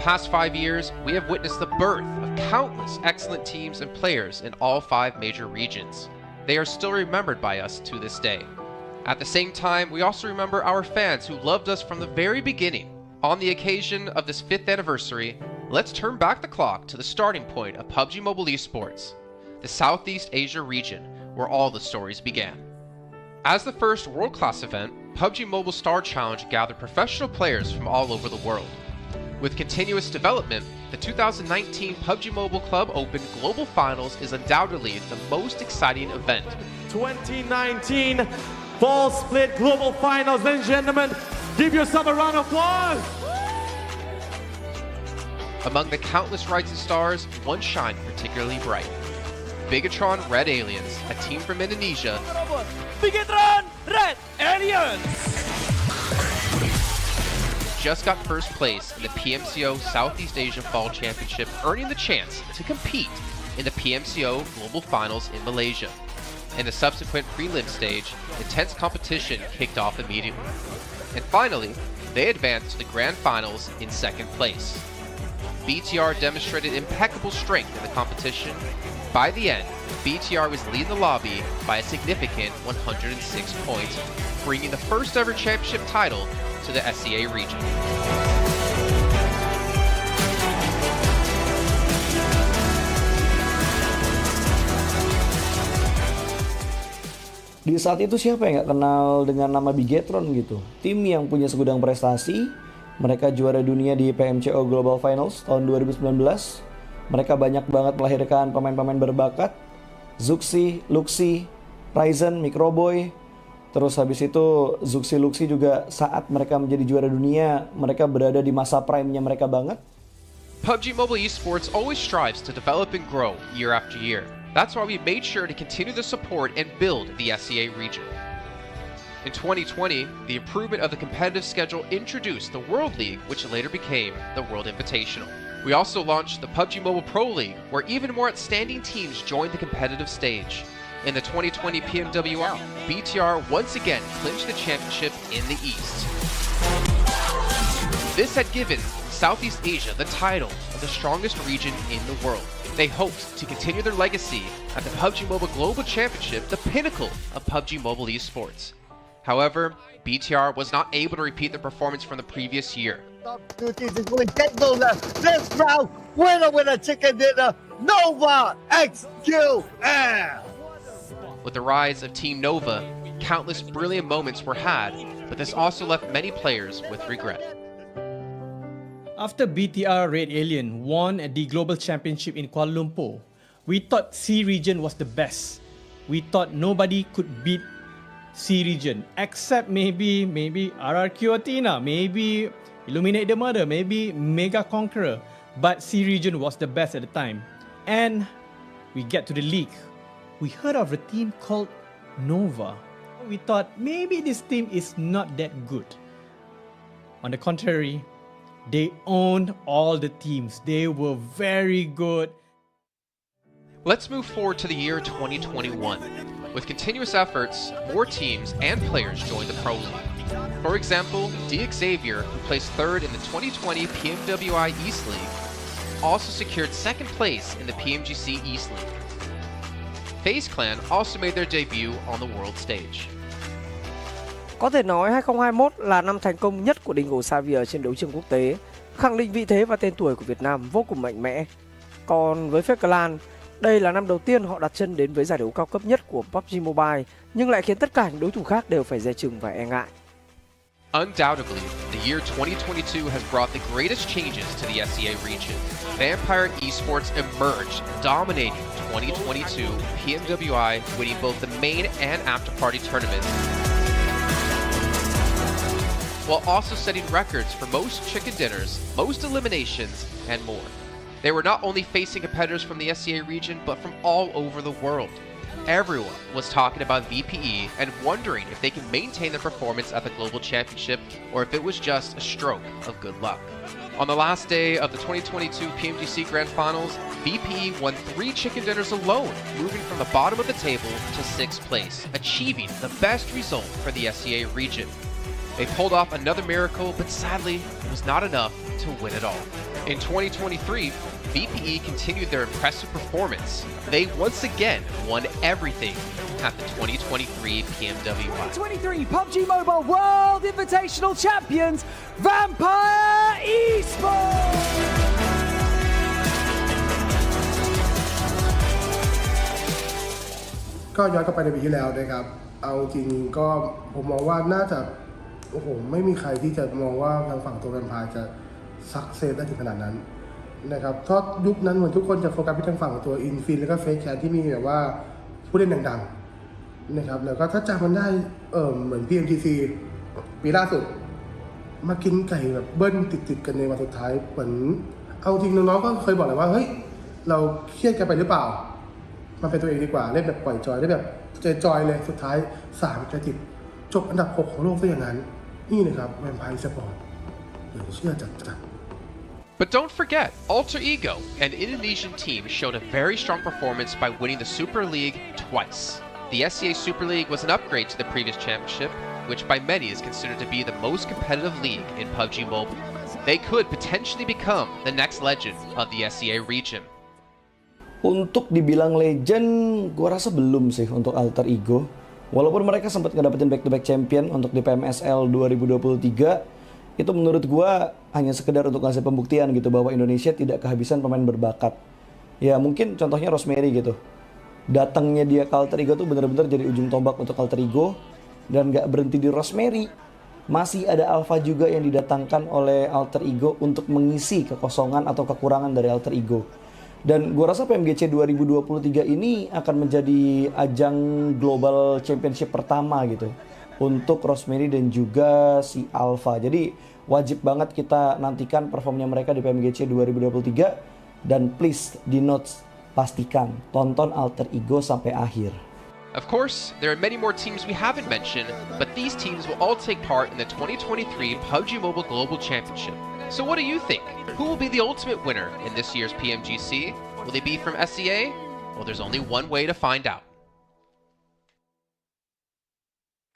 past 5 years, we have witnessed the birth of countless excellent teams and players in all 5 major regions. They are still remembered by us to this day. At the same time, we also remember our fans who loved us from the very beginning. On the occasion of this 5th anniversary, let's turn back the clock to the starting point of PUBG Mobile Esports, the Southeast Asia region, where all the stories began. As the first world-class event, PUBG Mobile Star Challenge gathered professional players from all over the world. With continuous development, the 2019 PUBG Mobile Club Open Global Finals is undoubtedly the most exciting event. 2019 Fall Split Global Finals, ladies and gentlemen, give yourself a round of applause! Among the countless rising stars, one shined particularly bright. Bigatron Red Aliens, a team from Indonesia. Bigatron Red Aliens! Just got first place in the PMCO Southeast Asia Fall Championship, earning the chance to compete in the PMCO Global Finals in Malaysia. In the subsequent prelim stage, intense competition kicked off immediately. And finally, they advanced to the Grand Finals in second place. BTR demonstrated impeccable strength in the competition. By the end, BTR was leading the lobby by a significant 106 points, bringing the first ever championship title to the SEA region. Di saat itu siapa yang nggak kenal dengan nama Bigatron gitu? Tim yang punya segudang prestasi, mereka juara dunia di PMCO Global Finals tahun 2019. Mereka banyak banget melahirkan pemain-pemain berbakat, Zuxi, Luxi, Ryzen, Microboy. Terus habis itu Zuxi, Luxi juga saat mereka menjadi juara dunia, mereka berada di masa prime-nya mereka banget. PUBG Mobile Esports always strives to develop and grow year after year. That's why we made sure to continue the support and build the SEA region. In 2020, the improvement of the competitive schedule introduced the World League, which later became the World Invitational. We also launched the PUBG Mobile Pro League, where even more outstanding teams joined the competitive stage. In the 2020 PMWR, BTR once again clinched the championship in the East. This had given Southeast Asia the title of the strongest region in the world. They hoped to continue their legacy at the PUBG Mobile Global Championship, the pinnacle of PUBG Mobile Esports. However, BTR was not able to repeat their performance from the previous year. Two teams is going to get this round. Winner, chicken dinner. Nova XQL. With the rise of Team Nova, countless brilliant moments were had, but this also left many players with regret. After BTR Red Alien won at the Global Championship in Kuala Lumpur, we thought C region was the best. We thought nobody could beat C region except maybe RRQ Athena, maybe Illuminate the Murder, maybe Mega Conqueror, but C region was the best at the time. And we get to the league. We heard of a team called Nova. We thought maybe this team is not that good. On the contrary, they owned all the teams. They were very good. Let's move forward to the year 2021. With continuous efforts, more teams and players joined the Pro League. For example, Xavier, who placed third in the 2020 PMWI East League, also secured second place in the PMGC East League. FaZe Clan also made their debut on the world stage. Có thể nói 2021 là năm thành công nhất của Dingo Xavier trên đấu trường quốc tế, khẳng định vị thế và tên tuổi của Việt Nam vô cùng mạnh mẽ. Còn với FaZe Clan, đây là năm đầu tiên họ đặt chân đến với giải đấu cao cấp nhất của PUBG Mobile, nhưng lại khiến tất cả những đối thủ khác đều phải dè chừng và e ngại. Undoubtedly, the year 2022 has brought the greatest changes to the SEA region. Vampire Esports emerged, dominating 2022 PMWI, winning both the main and after-party tournaments, while also setting records for most chicken dinners, most eliminations, and more. They were not only facing competitors from the SEA region, but from all over the world. Everyone was talking about VPE and wondering if they can maintain their performance at the Global Championship or if it was just a stroke of good luck. On the last day of the 2022 PMGC Grand Finals, VPE won 3 chicken dinners alone, moving from the bottom of the table to 6th place, achieving the best result for the SEA region. They pulled off another miracle, but sadly, it was not enough to win it all. In 2023, VPE continued their impressive performance. They once again won everything at the 2023 PMWI. 2023 PUBG Mobile World Invitational Champions, Vampire Esports! ก็ย้อนกลับไปในปีที่แล้วนะครับเอาจริงก็ผมมองว่าน่าจะโอ้โหไม่มีใครที่จะมองว่าทางฝั่งตัวแวมไพร์จะซักเซสได้ถึงขนาดนั้นนะครับเพราะยุคนั้นเหมือนทุกคนจะโฟกัสไปทางฝั่งตัวอินฟินแล้วก็เฟซแคทที่มีแบบว่าผู้เล่นดังๆนะครับแล้วก็ถ้าจำมันได้เหมือน PMGC ปีล่าสุดมากินไก่แบบเบิ้ลติดๆกันในวันสุดท้ายเหมือนเอาจริงน้องๆก็เคยบอกเลยว่าเฮ้ยเราเครียดกันไปหรือเปล่ามันเป็นตัวเองดีกว่าเล่นแบบปล่อยจอยได้แบบจอยเลยสุดท้าย3 ติดจบอันดับ 6 ของโลกซะอย่างนั้นนี่นะครับแวมไพร์สปอร์ตเหลือเชื่อจัด But don't forget, Alter Ego, an Indonesian team, showed a very strong performance by winning the Super League twice. The SEA Super League was an upgrade to the previous championship, which by many is considered to be the most competitive league in PUBG Mobile. They could potentially become the next legend of the SEA region. Untuk dibilang legend, gue rasa belum sih untuk Alter Ego. Walaupun mereka sempat ngedapetin back-to-back champion untuk di PMSL 2023, itu menurut gue hanya sekedar untuk ngasih pembuktian gitu bahwa Indonesia tidak kehabisan pemain berbakat. Ya mungkin contohnya Rosemary gitu. Datangnya dia ke Alter Ego tuh bener-bener jadi ujung tombak untuk Alter Ego. Dan gak berhenti di Rosemary. Masih ada Alpha juga yang didatangkan oleh Alter Ego untuk mengisi kekosongan atau kekurangan dari Alter Ego. Dan gue rasa PMGC 2023 ini akan menjadi ajang Global Championship pertama gitu untuk Rosemary dan juga si Alpha. Jadi wajib banget kita nantikan performnya mereka di PMGC 2023. Dan please di notes, pastikan tonton Alter Ego sampai akhir. Of course, there are many more teams we haven't mentioned, but these teams will all take part in the 2023 PUBG Mobile Global Championship. So what do you think? Who will be the ultimate winner in this year's PMGC? Will they be from SEA? Well, there's only one way to find out.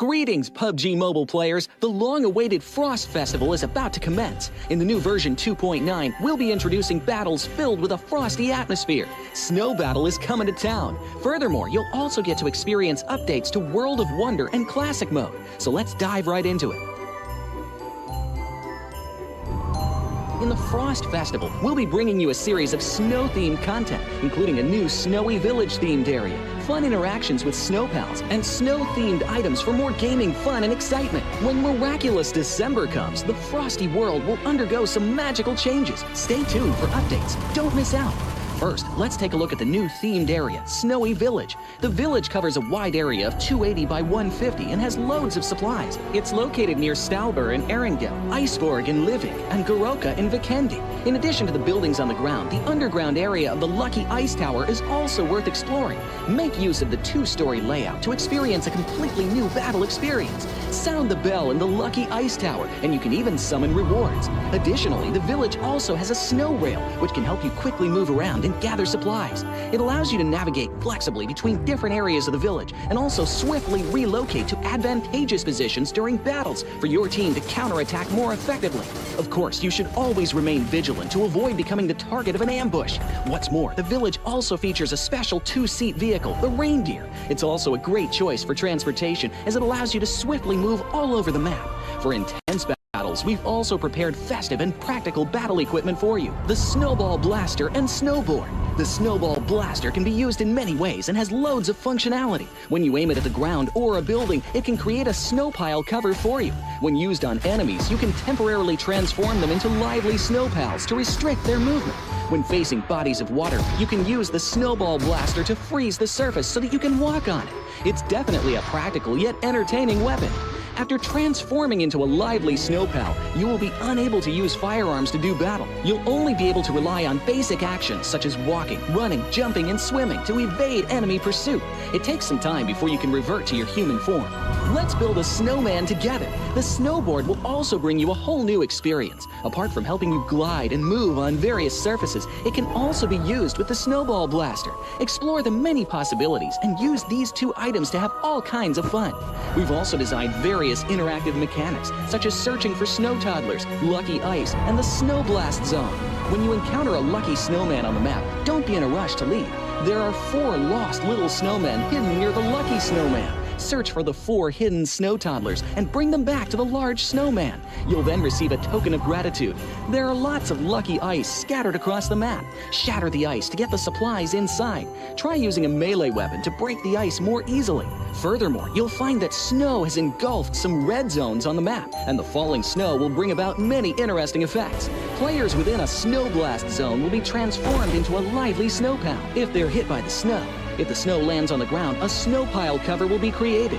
Greetings, PUBG Mobile players! The long-awaited Frost Festival is about to commence. In the new version 2.9, we'll be introducing battles filled with a frosty atmosphere. Snow Battle is coming to town. Furthermore, you'll also get to experience updates to World of Wonder and Classic Mode. So let's dive right into it. In the Frost Festival, we'll be bringing you a series of snow-themed content, including a new Snowy Village-themed area, fun interactions with snow pals, and snow-themed items for more gaming fun and excitement. When miraculous December comes, the frosty world will undergo some magical changes. Stay tuned for updates. Don't miss out. First, let's take a look at the new themed area, Snowy Village. The village covers a wide area of 280 by 150 and has loads of supplies. It's located near Stalber in Erengel, Iceborg in Livik, and Goroka in Vikendi. In addition to the buildings on the ground, the underground area of the Lucky Ice Tower is also worth exploring. Make use of the two-story layout to experience a completely new battle experience. Sound the bell in the Lucky Ice Tower, and you can even summon rewards. Additionally, the village also has a snow rail, which can help you quickly move around and gather supplies. It allows you to navigate flexibly between different areas of the village and also swiftly relocate to advantageous positions during battles for your team to counterattack more effectively. Of course, you should always remain vigilant to avoid becoming the target of an ambush. What's more, the village also features a special two-seat vehicle, the Reindeer. It's also a great choice for transportation as it allows you to swiftly move all over the map. For intense battles, we've also prepared festive and practical battle equipment for you, the Snowball Blaster and Snowboard. The Snowball Blaster can be used in many ways and has loads of functionality. When you aim it at the ground or a building, it can create a snow pile cover for you. When used on enemies, you can temporarily transform them into lively snow pals to restrict their movement. When facing bodies of water, you can use the Snowball Blaster to freeze the surface so that you can walk on it. It's definitely a practical yet entertaining weapon. After transforming into a lively snow pal, you will be unable to use firearms to do battle. You'll only be able to rely on basic actions such as walking, running, jumping, and swimming to evade enemy pursuit. It takes some time before you can revert to your human form. Let's build a snowman together. The snowboard will also bring you a whole new experience. Apart from helping you glide and move on various surfaces, it can also be used with the Snowball Blaster. Explore the many possibilities and use these two items to have all kinds of fun. We've also designed various interactive mechanics, such as searching for snow toddlers, lucky ice, and the snow blast zone. When you encounter a lucky snowman on the map, don't be in a rush to leave. There are 4 lost little snowmen hidden near the lucky snowman. Search for the 4 hidden snow toddlers and bring them back to the large snowman. You'll then receive a token of gratitude. There are lots of lucky ice scattered across the map. Shatter the ice to get the supplies inside. Try using a melee weapon to break the ice more easily. Furthermore, you'll find that snow has engulfed some red zones on the map, and the falling snow will bring about many interesting effects. Players within a snow blast zone will be transformed into a lively snow pal if they're hit by the snow. If the snow lands on the ground, a snow pile cover will be created.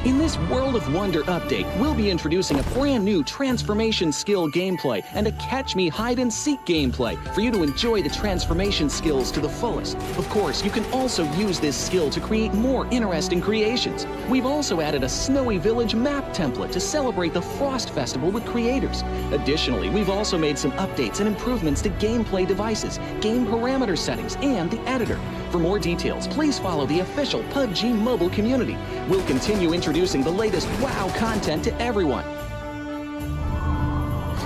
In this World of Wonder update, we'll be introducing a brand new transformation skill gameplay and a catch me hide and seek gameplay for you to enjoy the transformation skills to the fullest. Of course, you can also use this skill to create more interesting creations. We've also added a Snowy Village map template to celebrate the Frost Festival with creators. Additionally, we've also made some updates and improvements to gameplay devices, game parameter settings, and the editor. For more details, please follow the official PUBG Mobile community. We'll continue introducing the latest WoW content to everyone.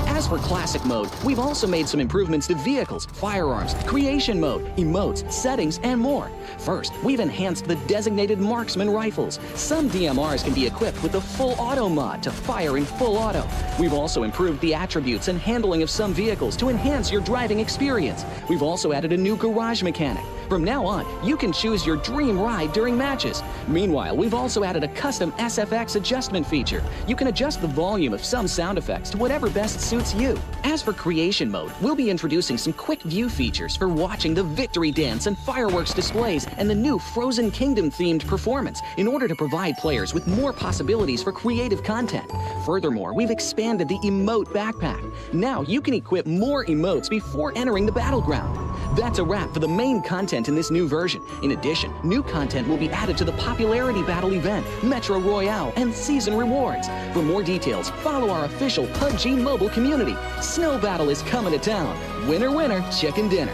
As for Classic Mode, we've also made some improvements to vehicles, firearms, creation mode, emotes, settings, and more. First, we've enhanced the designated marksman rifles. Some DMRs can be equipped with the full auto mod to fire in full auto. We've also improved the attributes and handling of some vehicles to enhance your driving experience. We've also added a new garage mechanic. From now on, you can choose your dream ride during matches. Meanwhile, we've also added a custom SFX adjustment feature. You can adjust the volume of some sound effects to whatever best suits you. As for creation mode, we'll be introducing some quick view features for watching the victory dance and fireworks displays and the new Frozen Kingdom themed performance in order to provide players with more possibilities for creative content. Furthermore, we've expanded the emote backpack. Now you can equip more emotes before entering the battleground. That's a wrap for the main content in this new version. In addition, new content will be added to the popularity battle event, Metro Royale, and season rewards. For more details, follow our official PUBG mobile community. Snow Battle is coming to town. Winner, winner, chicken dinner.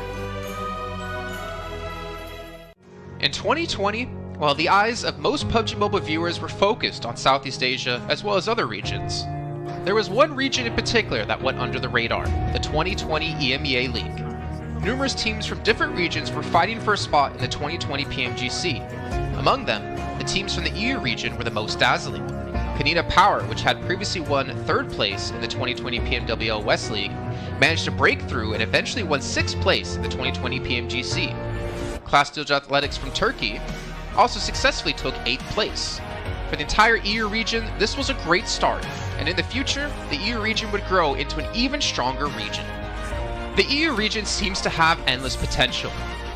In 2020, while the eyes of most PUBG Mobile viewers were focused on Southeast Asia as well as other regions, there was one region in particular that went under the radar, the 2020 EMEA League. Numerous teams from different regions were fighting for a spot in the 2020 PMGC. Among them, the teams from the EU region were the most dazzling. Canina Power, which had previously won 3rd place in the 2020 PMWL West League, managed to break through and eventually won 6th place in the 2020 PMGC. Class Dilge Athletics from Turkey also successfully took 8th place. For the entire EU region, this was a great start, and in the future, the EU region would grow into an even stronger region. The EU region seems to have endless potential.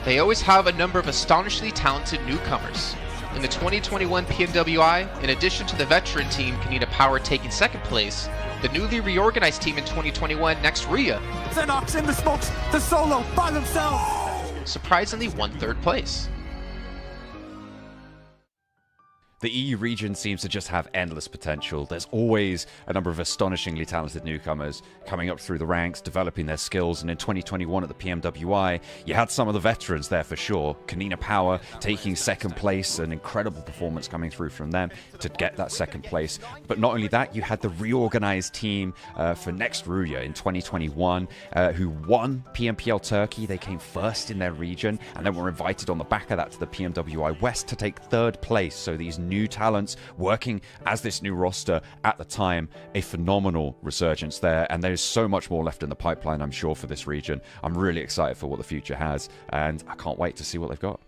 They always have a number of astonishingly talented newcomers. In the 2021 PMWI, in addition to the veteran team Canina Power taking 2nd place, the newly reorganized team in 2021, Nextria, Xenox in the smokes, the solo by themselves, surprisingly won 3rd place. The EU region seems to just have endless potential. There's always a number of astonishingly talented newcomers coming up through the ranks, developing their skills, and in 2021 at the PMWI, you had some of the veterans there for sure. Canina Power taking 2nd place, an incredible performance coming through from them to get that 2nd place. But not only that, you had the reorganized team for Nextria in 2021 who won PMPL Turkey. They came 1st in their region and then were invited on the back of that to the PMWI West to take 3rd place. So these new talents working as this new roster at the time, a phenomenal resurgence there, and there's so much more left in the pipeline, I'm sure, for this region. I'm really excited for what the future has, and I can't wait to see what they've got.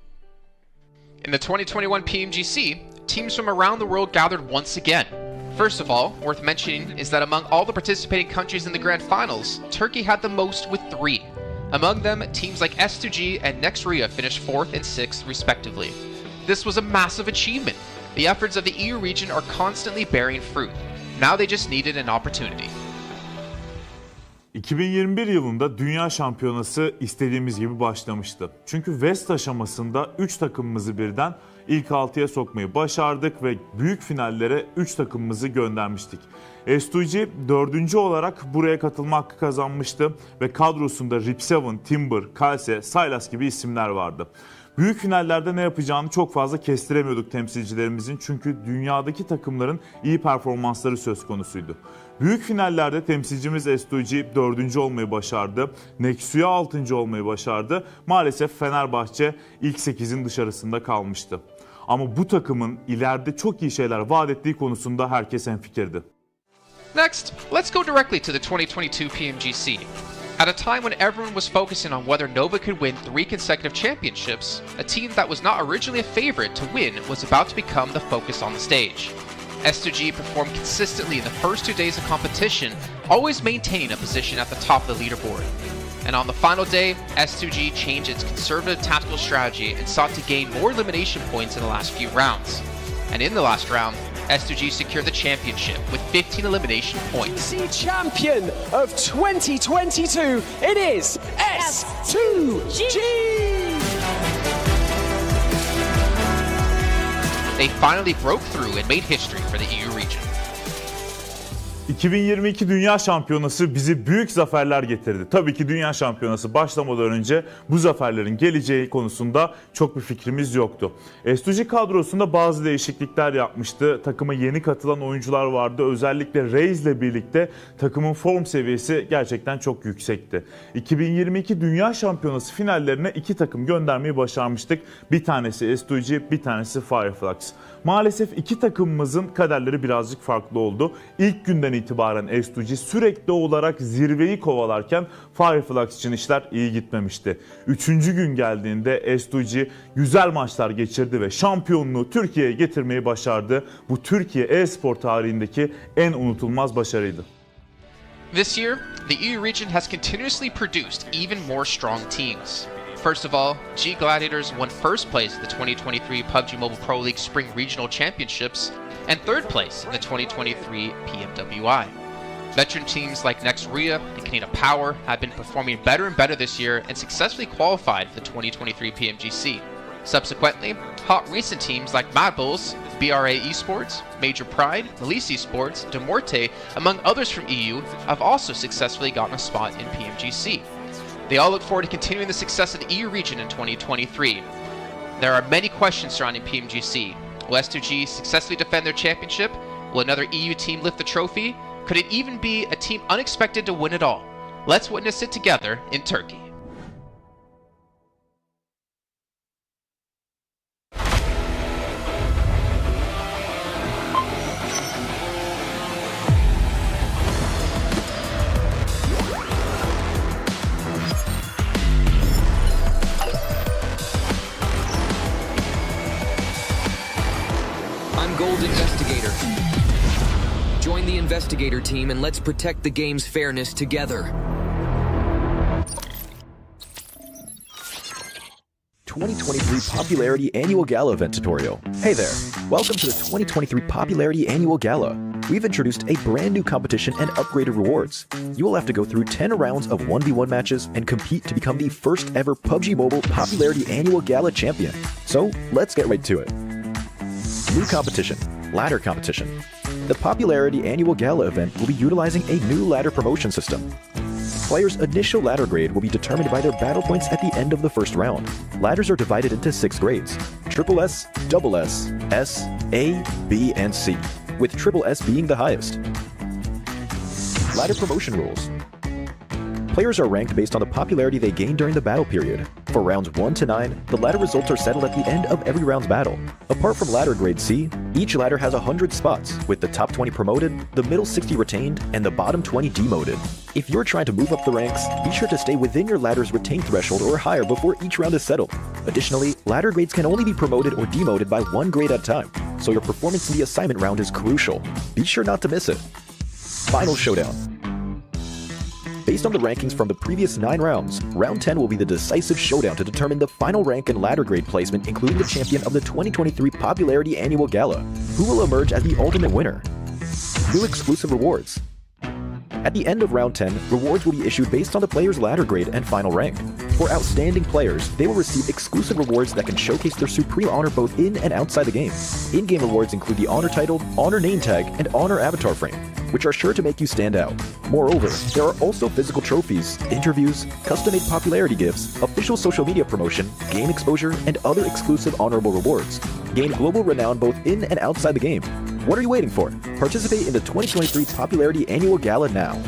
In the 2021 PMGC, teams from around the world gathered once again. First of all, worth mentioning is that among all the participating countries in the Grand Finals, Turkey had the most with 3. Among them, teams like S2G and Nextria finished 4th and 6th respectively. This was a massive achievement. The efforts of the EU region are constantly bearing fruit. Now they just needed an opportunity. 2021 yılında Dünya Şampiyonası istediğimiz gibi başlamıştı. Çünkü West aşamasında 3 takımımızı birden ilk 6'ya sokmayı başardık ve büyük finallere 3 takımımızı göndermiştik. S2G 4. olarak buraya katılma hakkı kazanmıştı ve kadrosunda Rip7, Timber, Kalse, Sylas gibi isimler vardı. Büyük finallerde ne yapacağını çok fazla kestiremiyorduk temsilcilerimizin, çünkü dünyadaki takımların iyi performansları söz konusuydu. Büyük finallerde temsilcimiz S2G 4. olmayı başardı, Nexia 6. olmayı başardı. Maalesef Fenerbahçe ilk 8'in dışarısında kalmıştı. Ama bu takımın ileride çok iyi şeyler vaat ettiği konusunda herkes hemfikirdi. Next, let's go directly to the 2022 PMGC. At a time when everyone was focusing on whether Nova could win 3 consecutive championships, a team that was not originally a favorite to win was about to become the focus on the stage. S2G performed consistently in the first 2 days of competition, always maintaining a position at the top of the leaderboard. And on the final day, S2G changed its conservative tactical strategy and sought to gain more elimination points in the last few rounds. And in the last round, S2G secured the championship with 15 elimination points. The champion of 2022, it is S2G! They finally broke through and made history for the EU region. 2022 Dünya Şampiyonası bizi büyük zaferler getirdi. Tabii ki Dünya Şampiyonası başlamadan önce bu zaferlerin geleceği konusunda çok bir fikrimiz yoktu. S2G kadrosunda bazı değişiklikler yapmıştı. Takıma yeni katılan oyuncular vardı. Özellikle Reis ile birlikte takımın form seviyesi gerçekten çok yüksekti. 2022 Dünya Şampiyonası finallerine 2 takım göndermeyi başarmıştık. Bir tanesi S2G, bir tanesi Fireflux. Maalesef 2 takımımızın kaderleri birazcık farklı oldu. İlk günden günden itibaren S2G sürekli olarak zirveyi kovalarken Fireflux için işler iyi gitmemişti. 3. gün geldiğinde S2G güzel maçlar geçirdi ve şampiyonluğu Türkiye'ye getirmeyi başardı. Bu Türkiye e-spor tarihindeki en unutulmaz başarıydı. This year, the EU region has continuously produced even more strong teams. First of all, G Gladiators won first place at the 2023 PUBG Mobile Pro League Spring Regional Championships and third place in the 2023 PMWI. Veteran teams like Next Ria and Canada Power have been performing better and better this year and successfully qualified for the 2023 PMGC. Subsequently, hot recent teams like Mad Bulls, BRA Esports, Major Pride, Elise Esports, Demorte, among others from EU, have also successfully gotten a spot in PMGC. They all look forward to continuing the success of the EU region in 2023. There are many questions surrounding PMGC. Will S2G successfully defend their championship? Will another EU team lift the trophy? Could it even be a team unexpected to win it all? Let's witness it together in Turkey. Gold Investigator. Join the Investigator team and let's protect the game's fairness together. 2023 Popularity Annual Gala event tutorial. Hey there, welcome to the 2023 Popularity Annual Gala. We've introduced a brand new competition and upgraded rewards. You will have to go through 10 rounds of 1v1 matches and compete to become the first ever PUBG Mobile Popularity Annual Gala champion. So let's get right to it. New competition, ladder competition. The Popularity Annual Gala event will be utilizing a new ladder promotion system. Players' initial ladder grade will be determined by their battle points at the end of the first round. Ladders are divided into 6 grades: Triple S, Double S, S, A, B, and C, with Triple S being the highest. Ladder promotion rules. Players are ranked based on the popularity they gain during the battle period. For rounds 1 to 9, the ladder results are settled at the end of every round's battle. Apart from ladder grade C, each ladder has 100 spots, with the top 20 promoted, the middle 60 retained, and the bottom 20 demoted. If you're trying to move up the ranks, be sure to stay within your ladder's retained threshold or higher before each round is settled. Additionally, ladder grades can only be promoted or demoted by 1 grade at a time, so your performance in the assignment round is crucial. Be sure not to miss it. Final showdown. Based on the rankings from the previous 9 rounds, round 10 will be the decisive showdown to determine the final rank and ladder grade placement, including the champion of the 2023 Popularity Annual Gala, who will emerge as the ultimate winner. New exclusive rewards. At the end of round 10, rewards will be issued based on the player's ladder grade and final rank. For outstanding players, they will receive exclusive rewards that can showcase their supreme honor both in and outside the game. In-game rewards include the Honor Title, Honor Name Tag, and Honor Avatar Frame, which are sure to make you stand out. Moreover, there are also physical trophies, interviews, custom-made popularity gifts, official social media promotion, game exposure, and other exclusive honorable rewards. Gain global renown both in and outside the game. What are you waiting for? Participate in the 2023 Popularity Annual Gala now.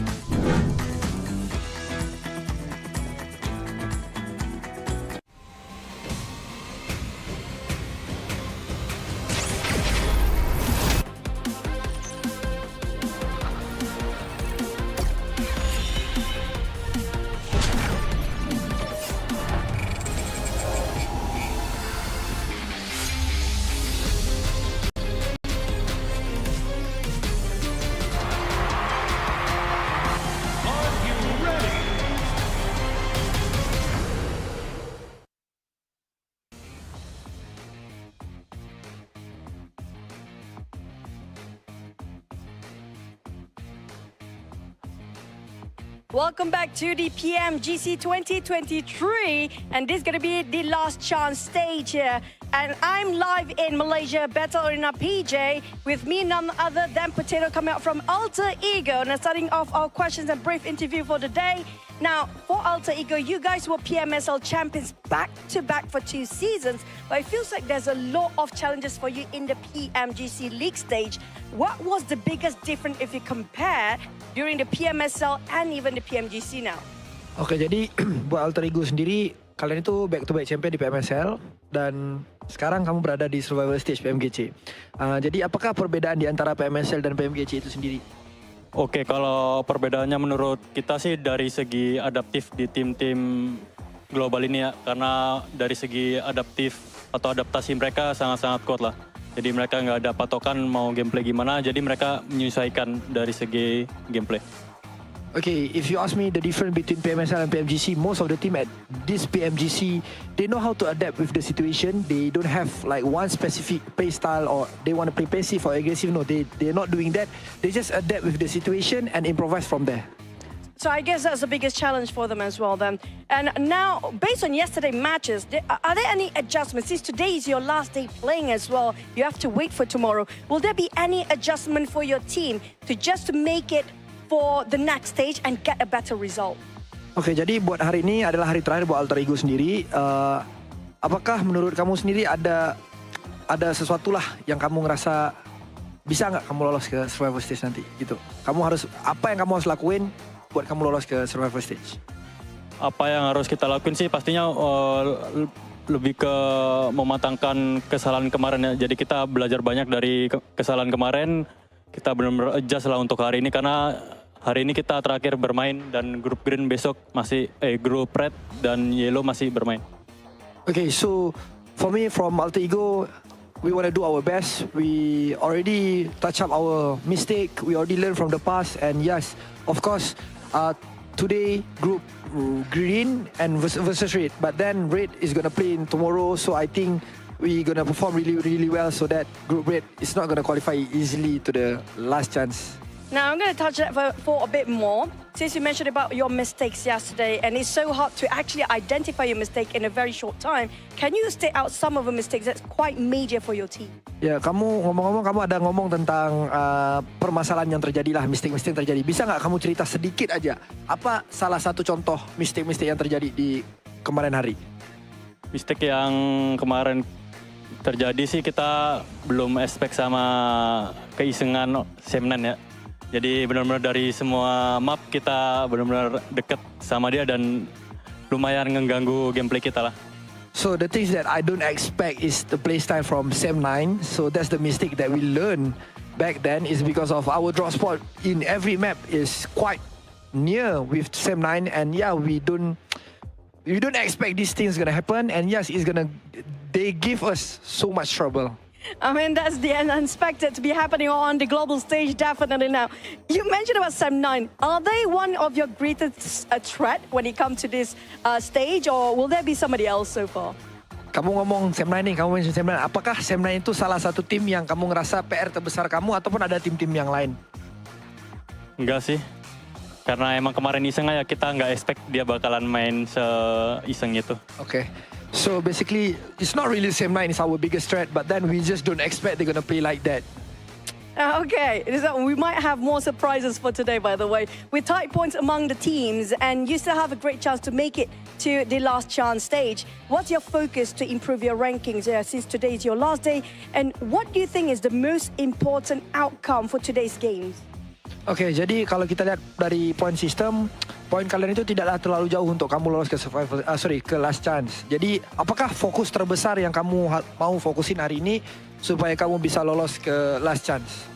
Welcome back to the PMGC 2023, and this is going to be the last chance stage here. And I'm live in Malaysia, Battle Arena PJ, with me none other than Potato coming out from Alter Ego. Now starting off our questions and brief interview for the day. Now, for Alter Ego, you guys were PMSL champions back-to-back for 2 seasons, but it feels like there's a lot of challenges for you in the PMGC League stage. What was the biggest difference if you compare during the PMSL and even the PMGC now? Oke, jadi buat Alter Ego sendiri, kalian itu back-to-back champion di PMSL dan sekarang kamu berada di survival stage PMGC. Jadi apakah perbedaan di antara PMSL dan PMGC itu sendiri? Oke, kalau perbedaannya menurut kita sih dari segi adaptif di tim-tim global ini ya, karena dari segi adaptif atau adaptasi mereka sangat-sangat kuat lah. Jadi mereka nggak ada patokan mau gameplay gimana, jadi mereka menyesuaikan dari segi gameplay. Okay, if you ask me the difference between PMSL and PMGC, most of the team at this PMGC, they know how to adapt with the situation. They don't have like one specific play style or they want to play passive or aggressive. No, they're not doing that. They just adapt with the situation and improvise from there. So I guess that's the biggest challenge for them as well then. And now, based on yesterday's matches, are there any adjustments? Since today is your last day playing as well, you have to wait for tomorrow. Will there be any adjustment for your team to make it for the next stage and get a better result? Oke, jadi buat hari ini adalah hari terakhir buat Alter Ego sendiri. Apakah menurut kamu sendiri ada sesuatu lah yang kamu ngerasa bisa nggak kamu lolos ke survival stage nanti gitu? Apa yang kamu harus lakuin buat kamu lolos ke survival stage? Apa yang harus kita lakuin sih pastinya lebih ke mematangkan kesalahan kemarin ya. Jadi kita belajar banyak dari kesalahan kemarin. Kita benar-benar adjust lah untuk hari ini karena hari ini kita terakhir bermain dan grup green besok masih grup red dan yellow masih bermain. Okay, so for me from Alter Ego, we want to do our best. We already touch up our mistake. We already learned from the past, and yes, of course, today group green and versus red, but then red is gonna play in tomorrow. So I think we're gonna perform really well so that group red is not gonna qualify easily to the last chance. Now I'm gonna touch that for a bit more. Since you mentioned about your mistakes yesterday, and it's so hard to actually identify your mistake in a very short time, can you state out some of the mistakes that's quite major for your team? Ya, kamu ngomong-ngomong, kamu ada ngomong tentang permasalahan yang terjadi lah, mistake-mistake yang terjadi. Bisa nggak kamu cerita sedikit aja, apa salah satu contoh mistake-mistake yang terjadi di kemarin hari? Mistake yang kemarin terjadi sih kita belum expect sama keisengan Semnan ya. Jadi benar-benar dari semua map kita benar-benar dekat sama dia dan lumayan mengganggu gameplay kita lah. So the things that I don't expect is the playstyle from Sem9. So that's the mistake that we learned back then is because of our drop spot in every map is quite near with Sem9, and yeah, we don't expect these things gonna happen, and yes, they give us so much trouble. I mean, that's the unexpected to be happening on the global stage, definitely now. You mentioned about Sem9. Are they one of your greatest threat when it comes to this stage, or will there be somebody else so far? Kamu ngomong Sem9 nih, kamu mention Sem9. Apakah Sem9 itu salah satu tim yang kamu ngerasa PR terbesar kamu ataupun ada tim-tim yang lain? Enggak sih. Karena emang kemarin iseng aja, kita nggak expect dia bakalan main se-iseng itu. Okay. So basically, it's not really Sem9 is our biggest threat, but then we just don't expect they're gonna play like that. Okay, we might have more surprises for today, by the way. With tight points among the teams, and you still have a great chance to make it to the last chance stage. What's your focus to improve your rankings since today is your last day? And what do you think is the most important outcome for today's games? Oke, jadi kalau kita lihat dari point system, poin kalian itu tidaklah terlalu jauh untuk kamu lolos ke ke last chance. Jadi, apakah fokus terbesar yang kamu mau fokusin hari ini supaya kamu bisa lolos ke last chance?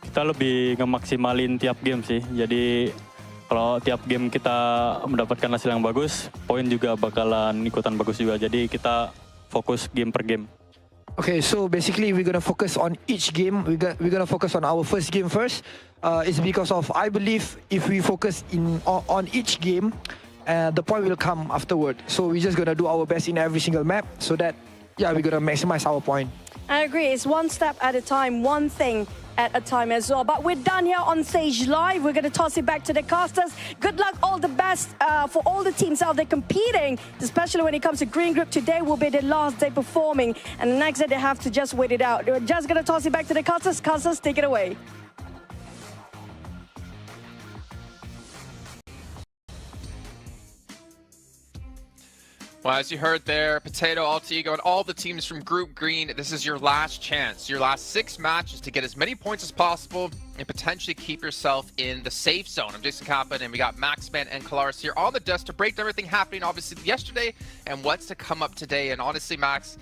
Kita lebih ngemaksimalin tiap game sih. Jadi, kalau tiap game kita mendapatkan hasil yang bagus, poin juga bakalan ikutan bagus juga. Jadi, kita fokus game per game. Okay, so basically we're gonna focus on each game. We're gonna focus on our first game first. It's because of I believe if we focus on each game, the point will come afterward. So we're just gonna do our best in every single map so that we're gonna maximize our point. I agree. It's one step at a time, one thing at a time as well. But we're done here on Stage Live. We're going to toss it back to the casters. Good luck, all the best for all the teams out there competing, especially when it comes to Green Group. Today will be the last day performing, and the next day they have to just wait it out. We're just going to toss it back to the casters. Casters, take it away. Well, as you heard there, Potato, Alter Ego, and all the teams from Group Green, this is your last chance. Your last 6 matches to get as many points as possible and potentially keep yourself in the safe zone. I'm Jason Kappa, and we got Maxman and Kalaris here on the desk to break down everything happening, obviously, yesterday and what's to come up today. And honestly, Max,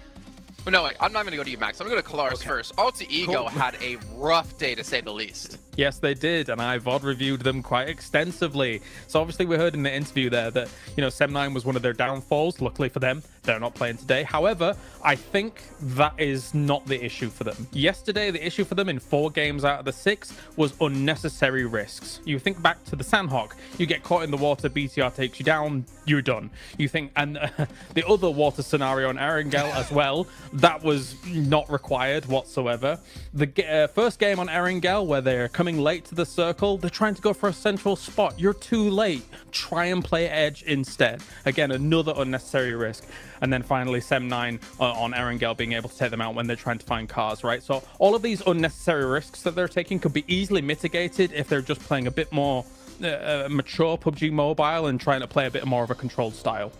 well, no, wait, I'm not going to go to you, Max. I'm going to go to Kalaris first. Alter Ego had a rough day, to say the least. Yes, they did, and I VOD reviewed them quite extensively. So obviously we heard in the interview there that, you know, Sem9 was one of their downfalls. Luckily for them, they're not playing today. However, I think that is not the issue for them. Yesterday, the issue for them in 4 games out of the 6 was unnecessary risks. You think back to the Sandhawk, you get caught in the water, BTR takes you down, you're done. You think, and the other water scenario on Erangel as well, that was not required whatsoever. The first game on Erangel, where they're coming late to the circle, they're trying to go for a central spot. You're too late. Try and play edge instead. Again, another unnecessary risk. And then finally, Sem9 on Erangel being able to take them out when they're trying to find cars, right? So all of these unnecessary risks that they're taking could be easily mitigated if they're just playing a bit more mature PUBG Mobile and trying to play a bit more of a controlled style.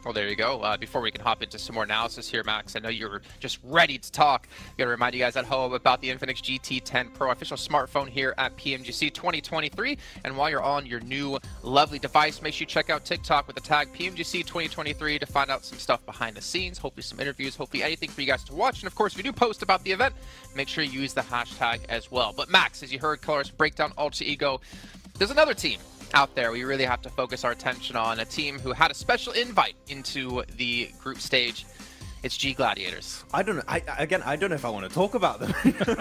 Well, there you go. Before we can hop into some more analysis here, Max, I know you're just ready to talk. Got to remind you guys at home about the Infinix GT10 Pro official smartphone here at PMGC 2023. And while you're on your new lovely device, make sure you check out TikTok with the tag PMGC 2023 to find out some stuff behind the scenes, hopefully some interviews, hopefully anything for you guys to watch. And of course, if you do post about the event, make sure you use the hashtag as well. But Max, as you heard Colors break down Alter Ego, there's another team out there we really have to focus our attention on, a team who had a special invite into the group stage. It's G Gladiators. I don't know. I don't know if I want to talk about them.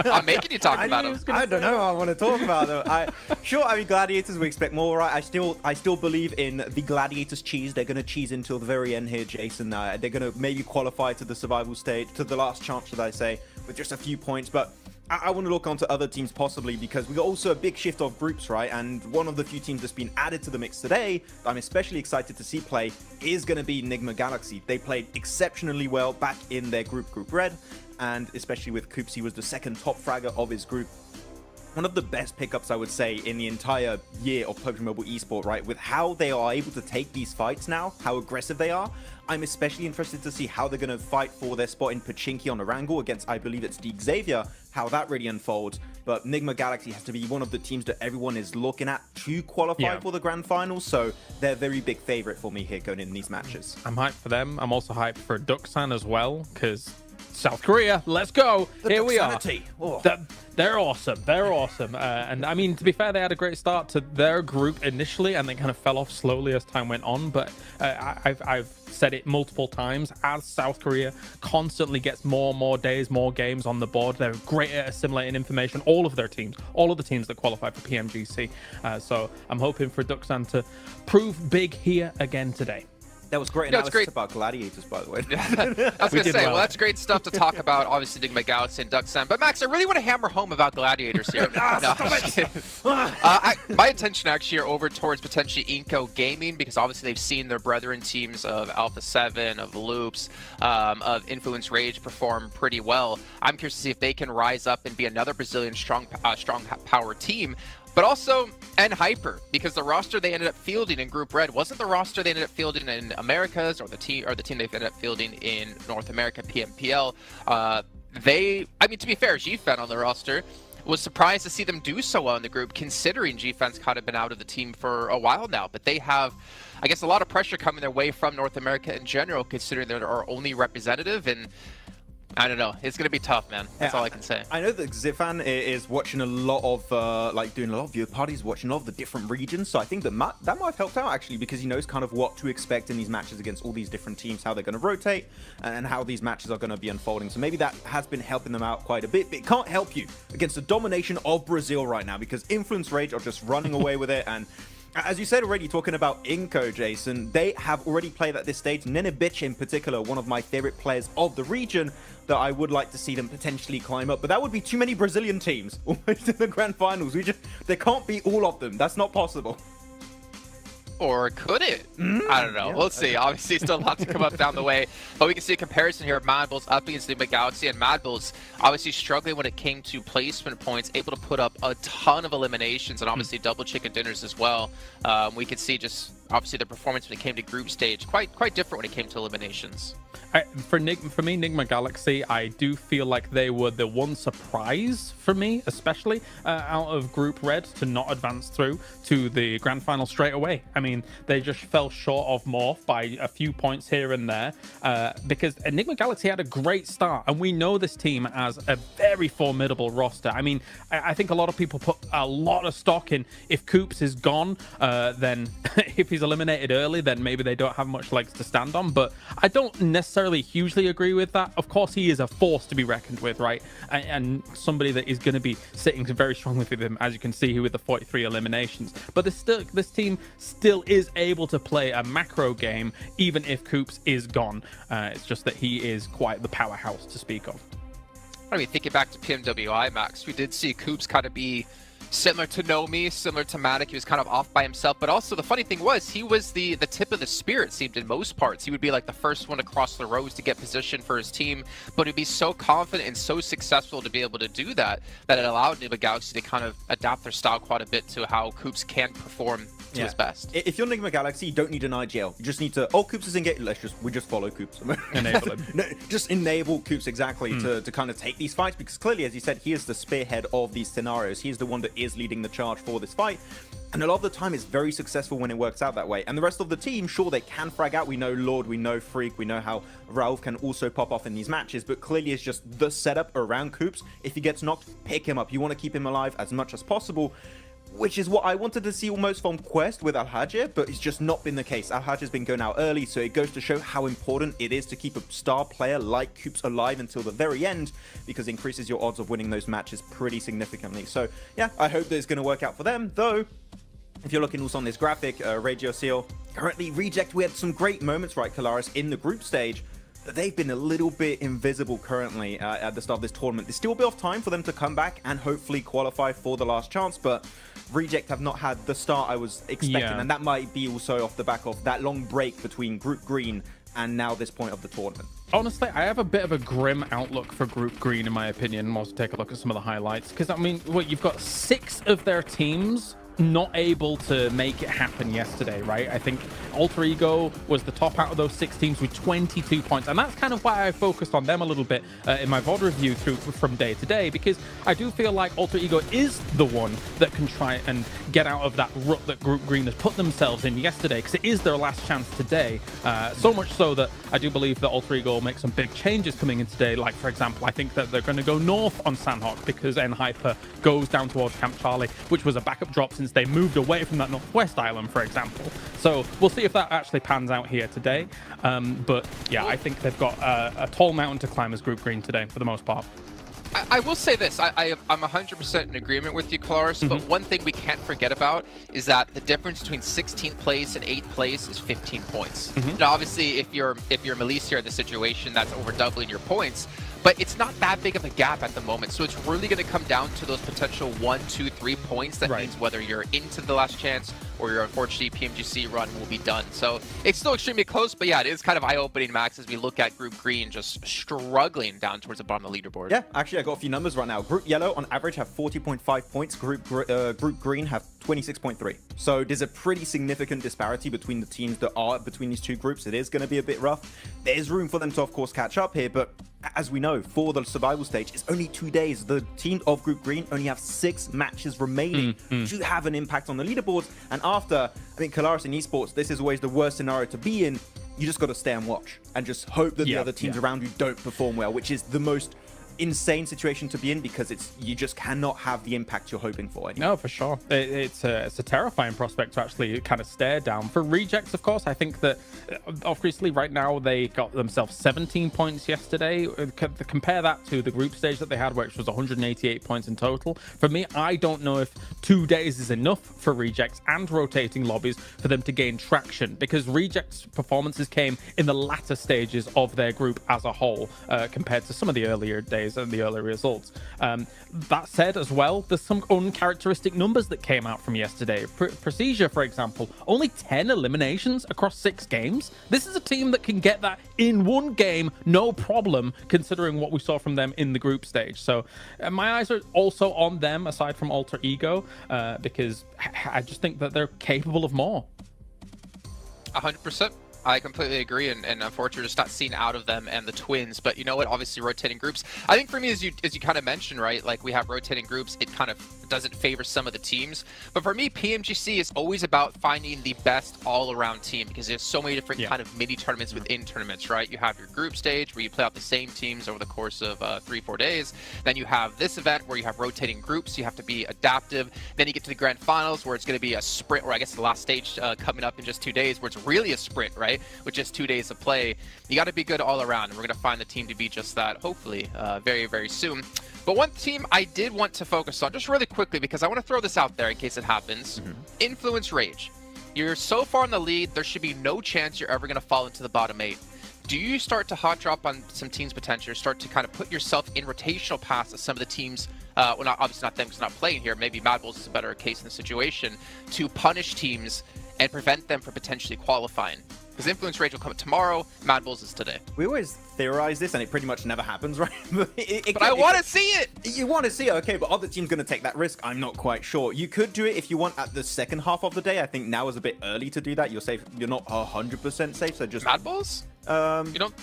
I'm making you talk about them. I don't know if I want to talk about them. I mean, Gladiators, we expect more, right? I still believe in the Gladiators cheese. They're going to cheese until the very end here, Jason. They're going to maybe qualify to the survival stage, to the last chance, should I say, with just a few points. But I want to look onto other teams possibly, because we got also a big shift of groups, right? And one of the few teams that's been added to the mix today that I'm especially excited to see play is going to be Nigma Galaxy. They played exceptionally well back in their Group Red, and especially with Coops, he was the second top fragger of his group. One of the best pickups, I would say, in the entire year of PUBG Mobile Esport, right? With how they are able to take these fights now, how aggressive they are. I'm especially interested to see how they're going to fight for their spot in Pachinki on Erangel against, I believe it's Deek Xavier, how that really unfolds. But Nigma Galaxy has to be one of the teams that everyone is looking at to qualify for the grand finals, so they're a very big favorite for me here going in these matches. I'm hyped for them. I'm also hyped for Duxan as well, because South Korea, let's go. Here we are. Oh. They're awesome. They're awesome. And I mean, to be fair, they had a great start to their group initially, and they kind of fell off slowly as time went on. But I've said it multiple times, as South Korea constantly gets more and more days, more games on the board, they're great at assimilating information. All of their teams, all of the teams that qualify for PMGC. So I'm hoping for Duxan to prove big here again today. That was great analysis about Gladiators, by the way. I was going to say, well, that's great stuff to talk about, obviously, Nigma Galaxy and Duxan. But, Max, I really want to hammer home about Gladiators here. My attention, actually, are over towards potentially Inco Gaming, because, obviously, they've seen their brethren teams of Alpha 7, of Loops, of Influence Rage perform pretty well. I'm curious to see if they can rise up and be another Brazilian strong power team. But also, and Hyper, because the roster they ended up fielding in Group Red wasn't the roster they ended up fielding in Americas, or the team they ended up fielding in North America PMPL. I mean, to be fair, GFan on the roster was surprised to see them do so well in the group, considering GFan's kind of been out of the team for a while now. But they have, I guess, a lot of pressure coming their way from North America in general, considering they're our only representative. And I don't know. It's going to be tough, man. That's all I can say. I know that Zifan is watching a lot of, doing a lot of viewer parties, watching a lot of the different regions. So I think that might have helped out, actually, because he knows kind of what to expect in these matches against all these different teams, how they're going to rotate, and how these matches are going to be unfolding. So maybe that has been helping them out quite a bit. But it can't help you against the domination of Brazil right now, because Influence Rage are just running away with it. And as you said already, talking about Inco, Jason, they have already played at this stage. Nenebich in particular, one of my favorite players of the region, that I would like to see them potentially climb up. But that would be too many Brazilian teams almost in the grand finals. They can't beat all of them. That's not possible. Or could it? I don't know. We'll see. Obviously, still a lot to come up down the way. But we can see a comparison here of Mad Bulls up against Nigma Galaxy. And Mad Bulls obviously struggling when it came to placement points, able to put up a ton of eliminations and obviously double chicken dinners as well. We could see just obviously the performance when it came to group stage, quite different when it came to eliminations. For me, Enigma Galaxy, I do feel like they were the one surprise for me, especially out of Group Red, to not advance through to the grand final straight away. I mean, they just fell short of Morph by a few points here and there, because Enigma Galaxy had a great start, and we know this team as a very formidable roster. I mean, I think a lot of people put a lot of stock in if Coops is gone, then if he's eliminated early, then maybe they don't have much legs to stand on, but I don't necessarily hugely agree with that. Of course, he is a force to be reckoned with, right? And somebody that is going to be sitting very strongly with him, as you can see here with the 43 eliminations. But this team still is able to play a macro game, even if Coops is gone. It's just that he is quite the powerhouse to speak of. I mean, thinking back to PMWI, Max, we did see Coops kind of be similar to Nomi, similar to Matic. He was kind of off by himself, but also the funny thing was he was the tip of the spear, it seemed, in most parts. He would be like the first one to cross the roads to get position for his team, but he'd be so confident and so successful to be able to do that it allowed Enigma Galaxy to kind of adapt their style quite a bit to how Coops can perform to his best. If you're Enigma Galaxy, you don't need an IGL. You just need to, Coops is engaged, we just follow Coops. Enable him. No, just enable Coops, exactly, to kind of take these fights, because clearly, as you said, he is the spearhead of these scenarios. He is the one that is leading the charge for this fight, and a lot of the time it's very successful when it works out that way. And the rest of the team, sure, they can frag out. We know Lord, we know Freak, we know how Rauf can also pop off in these matches, but clearly it's just the setup around Coops. If he gets knocked, pick him up. You want to keep him alive as much as possible, which is what I wanted to see almost from Quest with Al-Hajj, but it's just not been the case. Al-Hajj has been going out early, so it goes to show how important it is to keep a star player like Coops alive until the very end, because it increases your odds of winning those matches pretty significantly. So yeah, I hope that it's going to work out for them, though. If you're looking also on this graphic, Radio Seal, currently Reject, we had some great moments, right, Kalaris, in the group stage, but they've been a little bit invisible currently at the start of this tournament. There's still a bit of time for them to come back and hopefully qualify for the last chance, but Reject have not had the start I was expecting, and that might be also off the back of that long break between Group Green and now this point of the tournament. Honestly, I have a bit of a grim outlook for Group Green, in my opinion. We'll also take a look at some of the highlights, because, I mean, you've got 6 of their teams not able to make it happen yesterday, right? I think Alter Ego was the top out of those 6 teams with 22 points, and that's kind of why I focused on them a little bit in my VOD review from day to day, because I do feel like Alter Ego is the one that can try and get out of that rut that Group Green has put themselves in yesterday, because it is their last chance today. So much so that I do believe that Alter Ego will make some big changes coming in today. Like, for example, I think that they're going to go north on Sandhawk because N-Hyper goes down towards Camp Charlie, which was a backup drop since they moved away from that northwest island, for example. So we'll see if that actually pans out here today. But yeah, I think they've got a tall mountain to climb as Group Green today, for the most part. I will say this, I'm 100% in agreement with you, Claris, but one thing we can't forget about is that the difference between 16th place and 8th place is 15 points. Now, obviously, if you're Melissa in the situation, that's over doubling your points, but it's not that big of a gap at the moment, so it's really going to come down to those potential 1, 2, 3 points. That means whether you're into the last chance or your unfortunate PMGC run will be done. So it's still extremely close, but yeah, it is kind of eye-opening, Max, as we look at Group Green just struggling down towards the bottom of the leaderboard. Yeah, actually, I got a few numbers right now. Group Yellow, on average, have 40.5 points. Group Green have 26.3. So there's a pretty significant disparity between the teams that are between these 2 groups. It is going to be a bit rough. There's room for them to, of course, catch up here, but as we know, for the survival stage, it's only 2 days. The team of Group Green only have 6 matches remaining to have an impact on the leaderboards. And after, I mean, Kalaris in esports, this is always the worst scenario to be in. You just got to stay and watch and just hope that the other teams around you don't perform well, which is the most insane situation to be in, because you just cannot have the impact you're hoping for anymore. No, for sure. It's a terrifying prospect to actually kind of stare down. For Rejects, of course, I think that obviously right now they got themselves 17 points yesterday. Compare that to the group stage that they had, which was 188 points in total. For me, I don't know if 2 days is enough for Rejects and rotating lobbies for them to gain traction, because Rejects' performances came in the latter stages of their group as a whole, compared to some of the earlier days and the early results. That said, as well, there's some uncharacteristic numbers that came out from yesterday. Procedure, for example, only 10 eliminations across 6 games. This is a team that can get that in 1 game, no problem, considering what we saw from them in the group stage. So my eyes are also on them, aside from Alter Ego, because I just think that they're capable of more. 100%. I completely agree, and unfortunately, just not seen out of them and the Twins. But you know what? Obviously, rotating groups. I think for me, as you kind of mentioned, right? Like we have rotating groups. It kind of doesn't favor some of the teams. But for me, PMGC is always about finding the best all-around team because there's so many different kind of mini tournaments within tournaments, right? You have your group stage where you play out the same teams over the course of 3-4 days. Then you have this event where you have rotating groups. You have to be adaptive. Then you get to the grand finals where it's going to be a sprint, or I guess the last stage coming up in just 2 days where it's really a sprint, right? With just 2 days of play. You got to be good all around. And we're going to find the team to be just that, hopefully, very, very soon. But one team I did want to focus on, just really quickly, because I want to throw this out there in case it happens. Influence Rage. You're so far in the lead, there should be no chance you're ever going to fall into the bottom 8. Do you start to hot drop on some teams' potential, start to kind of put yourself in rotational paths of some of the teams, well, not obviously not them because they're not playing here, maybe Mad Bulls is a better case in the situation, to punish teams and prevent them from potentially qualifying? Because Influence Rage will come tomorrow, Mad Bulls is today. We always theorize this, and it pretty much never happens, right? But I want to see it! You want to see it, okay, but other teams going to take that risk? I'm not quite sure. You could do it if you want at the second half of the day. I think now is a bit early to do that. You're safe. You're not 100% safe, so just... Mad Bulls? You don't...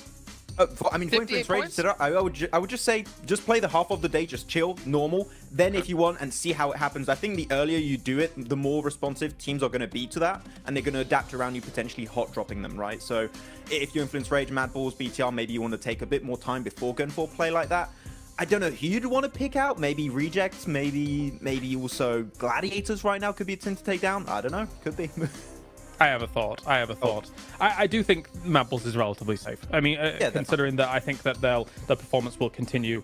I mean, for Influence Rage, I would just say, just play the half of the day, just chill, normal. Then if you want and see how it happens, I think the earlier you do it, the more responsive teams are going to be to that. And they're going to adapt around you potentially hot dropping them, right? So if you Influence Rage, Mad Bulls, BTR, maybe you want to take a bit more time before going for a play like that. I don't know who you'd want to pick out. Maybe Rejects, maybe also Gladiators right now could be a team to take down. I don't know. Could be. I have a thought. I do think Mad Bulls is relatively safe. I mean, considering that I think that the performance will continue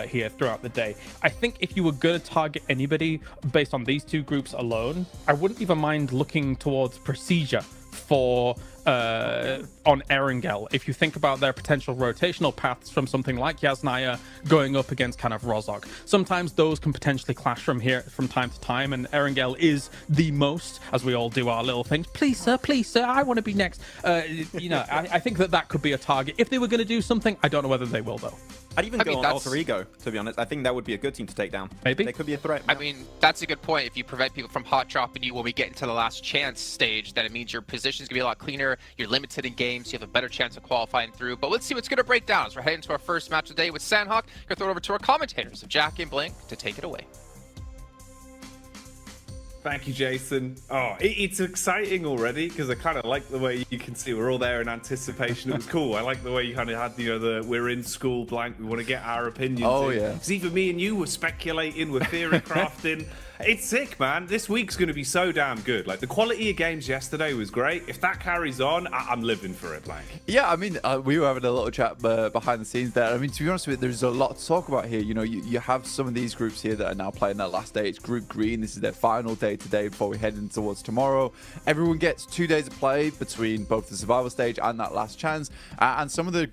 here throughout the day. I think if you were going to target anybody based on these two groups alone, I wouldn't even mind looking towards Procedure for on Erangel. If you think about their potential rotational paths from something like Yasnaya going up against kind of Rozhok, sometimes those can potentially clash from time to time, and Erangel is the most, as we all do our little things, please sir, I want to be next. You know, I think that could be a target. If they were going to do something, I don't know whether they will though. I'd even go on Alter Ego, to be honest. I think that would be a good team to take down. Maybe. They could be a threat. I mean, that's a good point. If you prevent people from hot dropping you when we get into the last chance stage, then it means your position's going to be a lot cleaner. You're limited in games. You have a better chance of qualifying through. But let's see what's going to break down as we're heading to our first match of the day with Sandhawk. Going to throw it over to our commentators, Jack and Blink, to take it away. Thank you, Jason. Oh, it's exciting already because I kind of like the way you can see we're all there in anticipation. It was cool. I like the way you kind of had, you know, we're in school blank. We want to get our opinions. Oh, in. yeah. Because even me and you were speculating, we're theory crafting. It's sick, man. This week's going to be so damn good. Like, the quality of games yesterday was great. If that carries on, I'm living for it, Blank. Yeah, I mean, we were having a little chat behind the scenes there. I mean, to be honest with you, there's a lot to talk about here. You know, you have some of these groups here that are now playing their last day. It's Group Green. This is their final day today before we head in towards tomorrow. Everyone gets 2 days of play between both the survival stage and that last chance. And some of the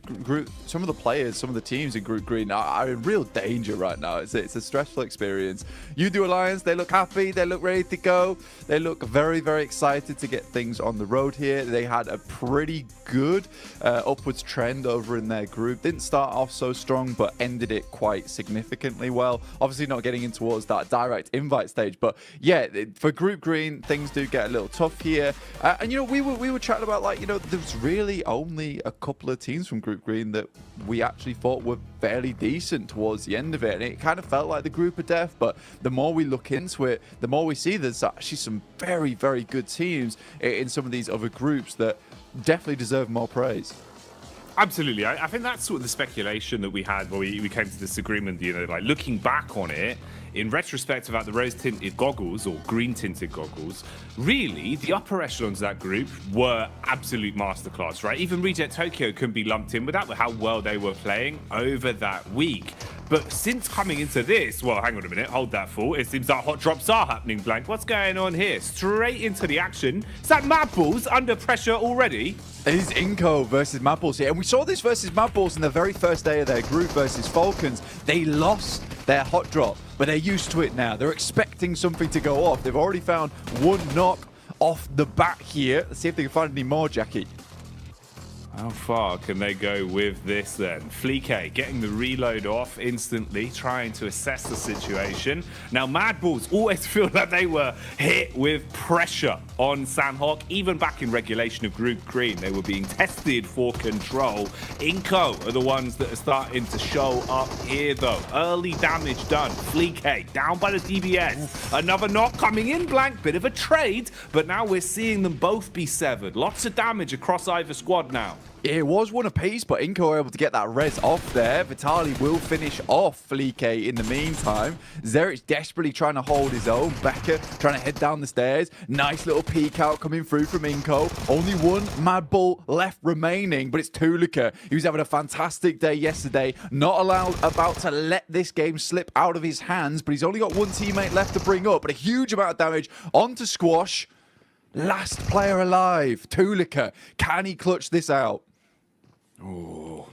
players, some of the teams in Group Green are in real danger right now. It's a stressful experience. U2 Alliance, they look happy, they look ready to go, they look very, very excited to get things on the road here. They had a pretty good upwards trend over in their group. Didn't start off so strong, but ended it quite significantly well. Obviously not getting in towards that direct invite stage, but yeah, for Group Green, things do get a little tough here. And you know, we were chatting about, like, you know, there's really only a couple of teams from Group Green that we actually thought were fairly decent towards the end of it, and it kind of felt like the group of death. But the more we look into it, the more we see there's actually some very, very good teams in some of these other groups that definitely deserve more praise. Absolutely. I think that's sort of the speculation that we had when we came to this agreement. You know, like, looking back on it, in retrospect about the rose-tinted goggles or green-tinted goggles, really, the upper echelons of that group were absolute masterclass, right? Even Reject Tokyo couldn't be lumped in with that, with how well they were playing over that week. But since coming into this, well, hang on a minute, hold that thought. It seems like hot drops are happening, Blank. What's going on here? Straight into the action. Is that Mad Bulls under pressure already? It is Inco versus Mad Bulls here. And we saw this versus Mad Bulls in the very first day of their group versus Falcons. They lost their hot drop, but they're used to it now. They're expecting something to go off. They've already found one knock off the bat here. Let's see if they can find any more, Jackie. How far can they go with this then? Fleek getting the reload off instantly, trying to assess the situation. Now, Mad Bulls always feel like they were hit with pressure on Sandhawk. Even back in regulation of Group Green, they were being tested for control. Inco are the ones that are starting to show up here, though. Early damage done. Fleek down by the DBS. Another knock coming in, Blank. Bit of a trade, but now we're seeing them both be severed. Lots of damage across either squad now. It was one apiece, but Inco were able to get that res off there. Vitali will finish off Fleek in the meantime. Zerich desperately trying to hold his own. Becker trying to head down the stairs. Nice little peek out coming through from Inco. Only one Mad Bull left remaining, but it's Tulika. He was having a fantastic day yesterday. Not about to let this game slip out of his hands, but he's only got one teammate left to bring up. But a huge amount of damage onto Squash. Last player alive, Tulika. Can he clutch this out? Oh,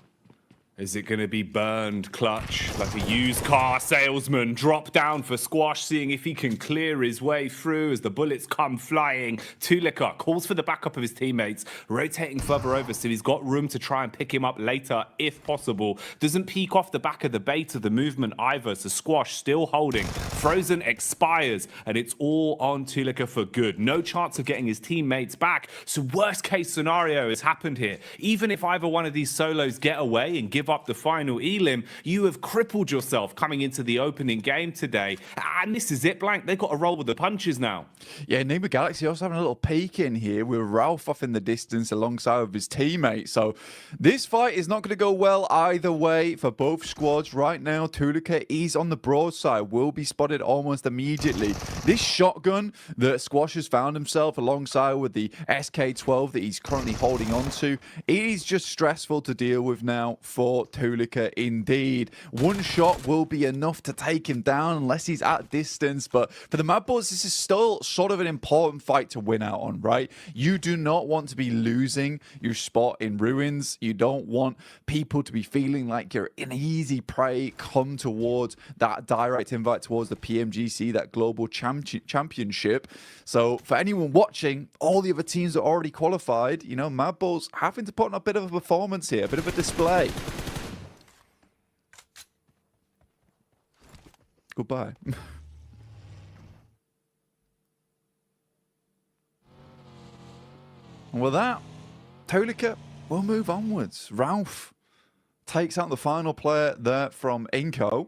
is it going to be burned clutch like a used car salesman? Drop down for Squash, seeing if he can clear his way through as the bullets come flying. Tulika calls for the backup of his teammates, rotating further over so he's got room to try and pick him up later if possible. Doesn't peek off the back of the bait of the movement either, so Squash still holding. Frozen expires, and it's all on Tulika for good. No chance of getting his teammates back, so worst case scenario has happened here. Even if either one of these solos get away and give up the final elim, you have crippled yourself coming into the opening game today. And this is it, Blank. They've got to roll with the punches now. Yeah, Nima Galaxy also having a little peek in here with Ralph off in the distance alongside with his teammate. So this fight is not going to go well either way for both squads right now. Tulika is on the broadside, will be spotted almost immediately. This shotgun that Squash has found himself alongside with the SK-12 that he's currently holding on to, it is just stressful to deal with now for Tulika indeed. One shot will be enough to take him down unless he's at distance, but for the Mad Bulls, this is still sort of an important fight to win out on, right? You do not want to be losing your spot in Ruins. You don't want people to be feeling like you're an easy prey come towards that direct invite towards the PMGC, that global championship. So for anyone watching, all the other teams that are already qualified, you know, Mad Bulls having to put on a bit of a performance here, a bit of a display. Goodbye. And with that, Tulika will move onwards. Ralph takes out the final player there from Inco.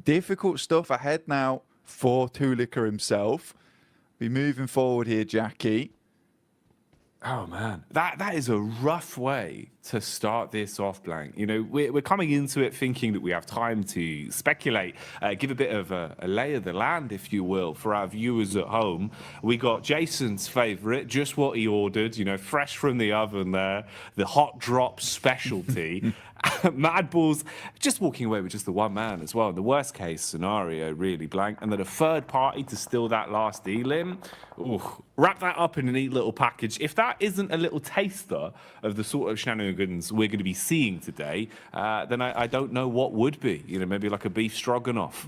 Difficult stuff ahead now for Tulika himself. Be moving forward here, Jackie. Oh man, that is a rough way to start this off, Blank. You know, we're coming into it thinking that we have time to speculate, give a bit of a lay of the land, if you will, for our viewers at home. We got Jason's favourite, just what he ordered, you know, fresh from the oven there, the hot drop specialty. Mad Bulls just walking away with just the one man as well. The worst case scenario, really, Blank. And then a third party to steal that last elim. Ooh, wrap that up in a neat little package. If that isn't a little taster of the sort of shenanigans we're going to be seeing today, then I don't know what would be. You know, maybe like a beef stroganoff.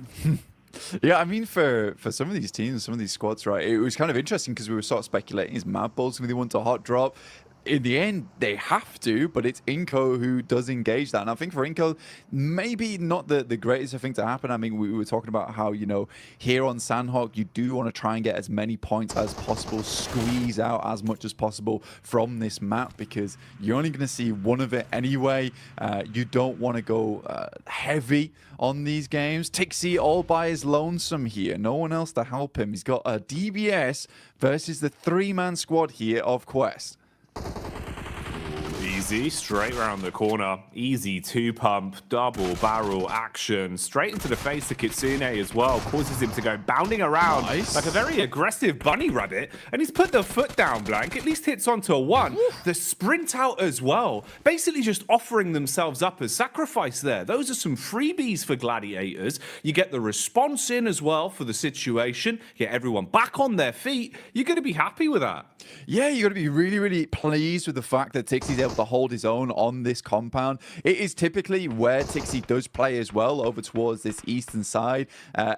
Yeah, I mean, for some of these teams, some of these squads, right, it was kind of interesting because we were sort of speculating, is Mad Bulls going to want a hot drop? In the end, they have to, but it's Inco who does engage that. And I think for Inco, maybe not the greatest thing to happen. I mean, we were talking about how, you know, here on Sandhawk, you do want to try and get as many points as possible, squeeze out as much as possible from this map, because you're only going to see one of it anyway. You don't want to go heavy on these games. Tixie all by his lonesome here. No one else to help him. He's got a DBS versus the three-man squad here of Quest. Easy, straight around the corner. Easy two-pump, double barrel action. Straight into the face of Kitsune as well. Causes him to go bounding around like a very aggressive bunny rabbit. And he's put the foot down, Blank. At least hits onto a one. The sprint out as well. Basically just offering themselves up as sacrifice there. Those are some freebies for Gladiators. You get the response in as well for the situation. Get everyone back on their feet. You're going to be happy with that. Yeah, you're going to be really, really pleased with the fact that Tixie's able to hold hold his own on this compound. It is typically where Tixie does play as well, over towards this eastern side,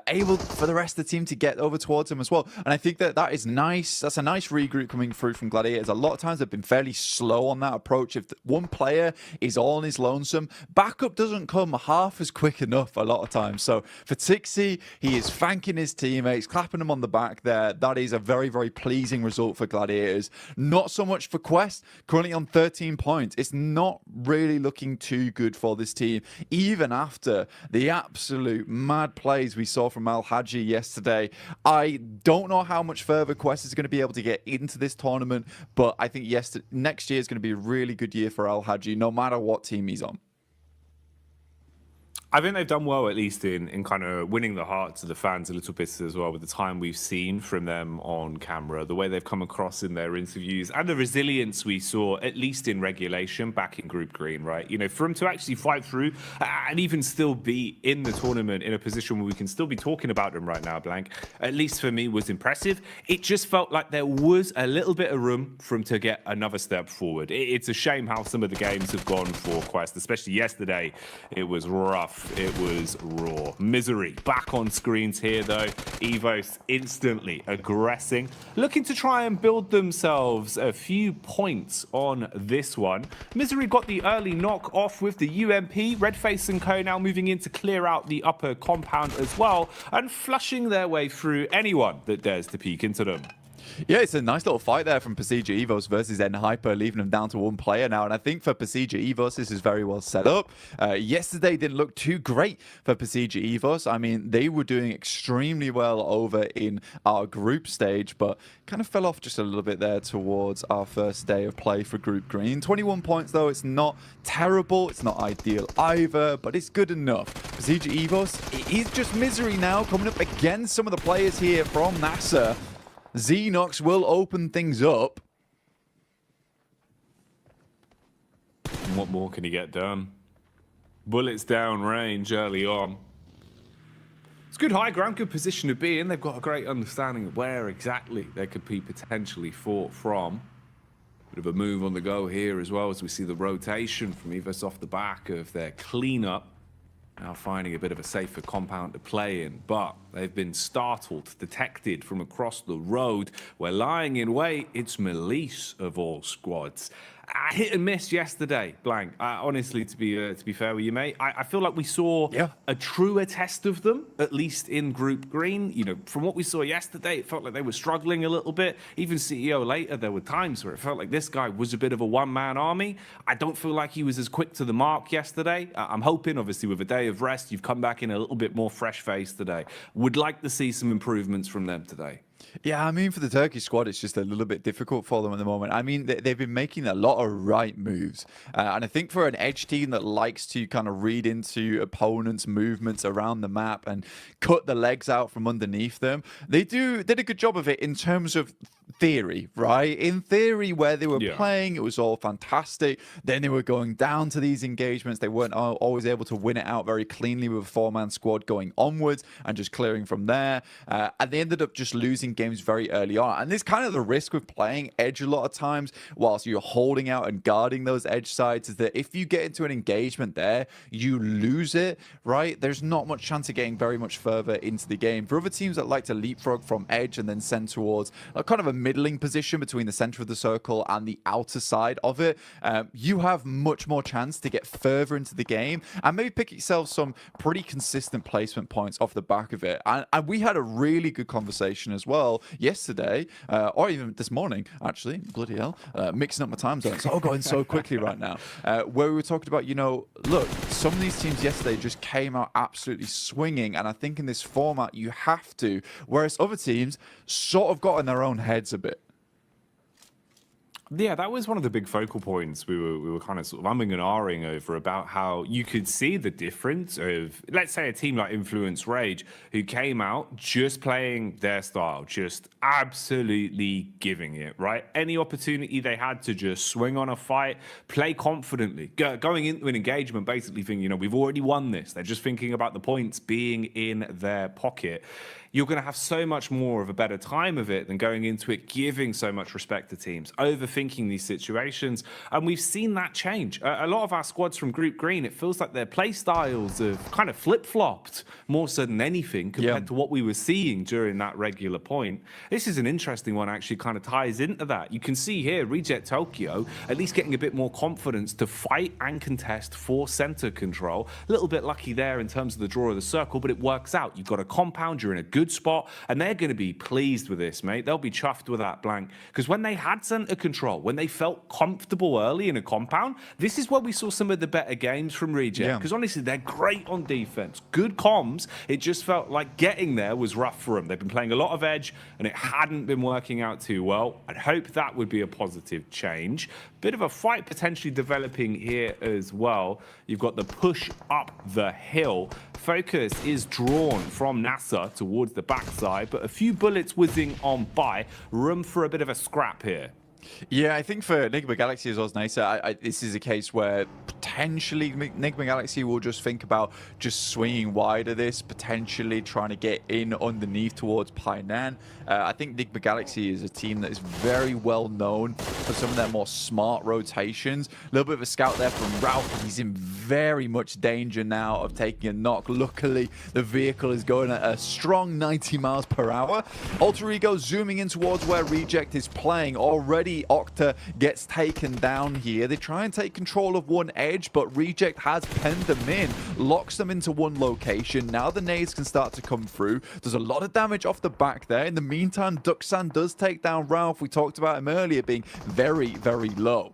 able for the rest of the team to get over towards him as well. And I think that is nice. That's a nice regroup coming through from Gladiators. A lot of times they've been fairly slow on that approach. If one player is all on his lonesome, backup doesn't come half as quick enough a lot of times. So for Tixie, he is thanking his teammates, clapping them on the back there. That is a very, very pleasing result for Gladiators. Not so much for Quest, currently on 13 points. It's not really looking too good for this team, even after the absolute mad plays we saw from Al Haji yesterday. I don't know how much further Quest is going to be able to get into this tournament, but I think next year is going to be a really good year for Al Haji, no matter what team he's on. I think they've done well, at least in kind of winning the hearts of the fans a little bit as well, with the time we've seen from them on camera, the way they've come across in their interviews, and the resilience we saw, at least in regulation, back in Group Green, right? You know, for them to actually fight through and even still be in the tournament in a position where we can still be talking about them right now, Blank, at least for me, was impressive. It just felt like there was a little bit of room for them to get another step forward. It's a shame how some of the games have gone for Quest, especially yesterday. It was rough. It was raw. Misery back on screens here, though. Evos instantly aggressing, looking to try and build themselves a few points on this one. Misery got the early knock off with the UMP. Redface and Co now moving in to clear out the upper compound as well, and flushing their way through anyone that dares to peek into them. Yeah, it's a nice little fight there from Pasija Evos versus Enhyper, leaving them down to one player now. And I think for Pasija Evos, this is very well set up. Yesterday didn't look too great for Pasija Evos. I mean, they were doing extremely well over in our group stage, but kind of fell off just a little bit there towards our first day of play for Group Green. 21 points, though. It's not terrible. It's not ideal either, but it's good enough. Pasija Evos, it is just Misery now coming up against some of the players here from NASA. Xenox will open things up. And what more can he get done? Bullets down range early on. It's good high ground, good position to be in. They've got a great understanding of where exactly they could be potentially fought from. Bit of a move on the go here as well, as we see the rotation from Evos off the back of their cleanup. Now finding a bit of a safer compound to play in, but they've been startled, detected from across the road. We're lying in wait. It's Melise of all squads. Hit and miss yesterday, Blank. Honestly, to be fair with you, mate, I feel like we saw a truer test of them, at least in Group Green. You know, from what we saw yesterday, it felt like they were struggling a little bit. Even CEO later, there were times where it felt like this guy was a bit of a one-man army. I don't feel like he was as quick to the mark yesterday. I'm hoping, obviously, with a day of rest, you've come back in a little bit more fresh-faced today. Would like to see some improvements from them today. Yeah, I mean, for the Turkish squad, it's just a little bit difficult for them at the moment. I mean, they've been making a lot of right moves. And I think for an edge team that likes to kind of read into opponents' movements around the map and cut the legs out from underneath them, they did a good job of it in terms of theory, right? In theory, where they were playing, it was all fantastic. Then they were going down to these engagements. They weren't always able to win it out very cleanly with a four-man squad going onwards and just clearing from there. And they ended up just losing games very early on. And this kind of the risk with playing edge a lot of times whilst you're holding out and guarding those edge sides is that if you get into an engagement there, you lose it, right? There's not much chance of getting very much further into the game. For other teams that like to leapfrog from edge and then send towards a kind of a middling position between the center of the circle and the outer side of it, you have much more chance to get further into the game and maybe pick yourself some pretty consistent placement points off the back of it. And we had a really good conversation as well yesterday, or even this morning, actually, bloody hell, mixing up my time zones, all going so quickly right now, where we were talking about, you know, look, some of these teams yesterday just came out absolutely swinging, and I think in this format you have to, whereas other teams sort of got in their own heads a bit. Yeah, that was one of the big focal points we were kind of sort of umming and ahhing over, about how you could see the difference of, let's say, a team like Influence Rage, who came out just playing their style, just absolutely giving it, right? Any opportunity they had to just swing on a fight, play confidently, going into an engagement, basically thinking, you know, we've already won this. They're just thinking about the points being in their pocket. you're going to have so much more of a better time of it than going into it giving so much respect to teams, overthinking these situations. And we've seen that change. A lot of our squads from Group Green, it feels like their play styles have kind of flip-flopped more so than anything compared to what we were seeing during that regular point. This is an interesting one, actually kind of ties into that. You can see here, Reject Tokyo at least getting a bit more confidence to fight and contest for center control. A little bit lucky there in terms of the draw of the circle, but it works out. You've got a compound, you're in a good spot, and they're going to be pleased with this, mate. They'll be chuffed with that blank, because when they had center control, when they felt comfortable early in a compound, this is where we saw some of the better games from Reject, because honestly, they're great on defense, good comms. It just felt like getting there was rough for them. They've been playing a lot of edge, and it hadn't been working out too well. I'd hope that would be a positive change. Bit of a fight potentially developing here as well. You've got the push up the hill. Focus is drawn from NASA towards the backside, but a few bullets whizzing on by. Room for a bit of a scrap here. Yeah, I think for Enigma Galaxy as well as NASA, this is a case where potentially Enigma Galaxy will just think about just swinging wide of this, potentially trying to get in underneath towards Painan. I think Enigma Galaxy is a team that is very well known for some of their more smart rotations. A little bit of a scout there from Ralph. He's in very much danger now of taking a knock. Luckily, the vehicle is going at a strong 90 miles per hour. Alter Ego zooming in towards where Reject is playing. Already Octa gets taken down here. They try and take control of one edge, but Reject has penned them in, locks them into one location. Now the nades can start to come through. There's a lot of damage off the back there. In the meantime, Duxan does take down Ralph. We talked about him earlier being very, very low.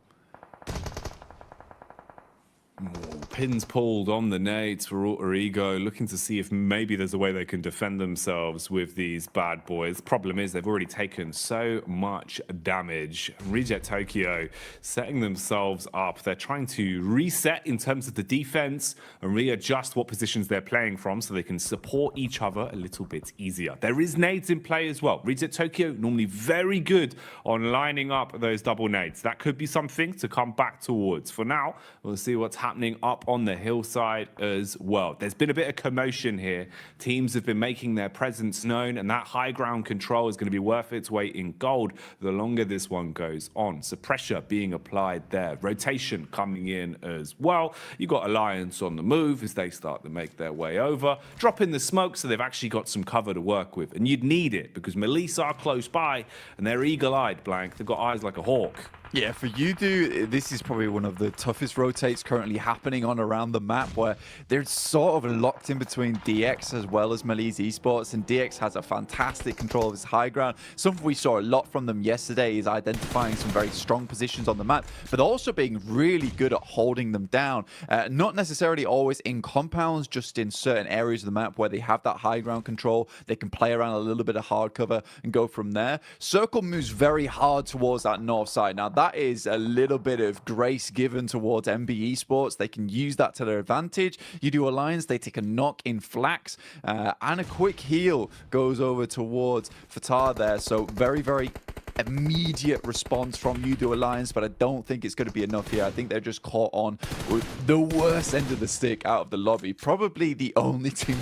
Pins pulled on the nades for Alter Ego, looking to see if maybe there's a way they can defend themselves with these bad boys. Problem is, they've already taken so much damage. Reject Tokyo setting themselves up. They're trying to reset in terms of the defense and readjust what positions they're playing from so they can support each other a little bit easier. There is nades in play as well. Reject Tokyo normally very good on lining up those double nades. That could be something to come back towards. For now, we'll see what's happening up on the hillside as well. There's been a bit of commotion here. Teams have been making their presence known, and that high ground control is going to be worth its weight in gold the longer this one goes on. So pressure being applied there. Rotation coming in as well. You got Alliance on the move as they start to make their way over. Drop in the smoke so they've actually got some cover to work with. And you'd need it because Melissa are close by and they're eagle-eyed, Blank. They've got eyes like a hawk. Yeah, for Yudu, this is probably one of the toughest rotates currently happening on around the map, where they're sort of locked in between DX as well as Malise Esports, and DX has a fantastic control of his high ground. Something we saw a lot from them yesterday is identifying some very strong positions on the map, but also being really good at holding them down. Not necessarily always in compounds, just in certain areas of the map where they have that high ground control. They can play around a little bit of hard cover and go from there. Circle moves very hard towards that north side. Now, that is a little bit of grace given towards MB Esports. They can use that to their advantage. You do Alliance, they take a knock in Flax, and a quick heal goes over towards Fatar there. So very, very immediate response from Yudu Alliance, but I don't think it's going to be enough here. I think they're just caught on with the worst end of the stick out of the lobby. Probably the only team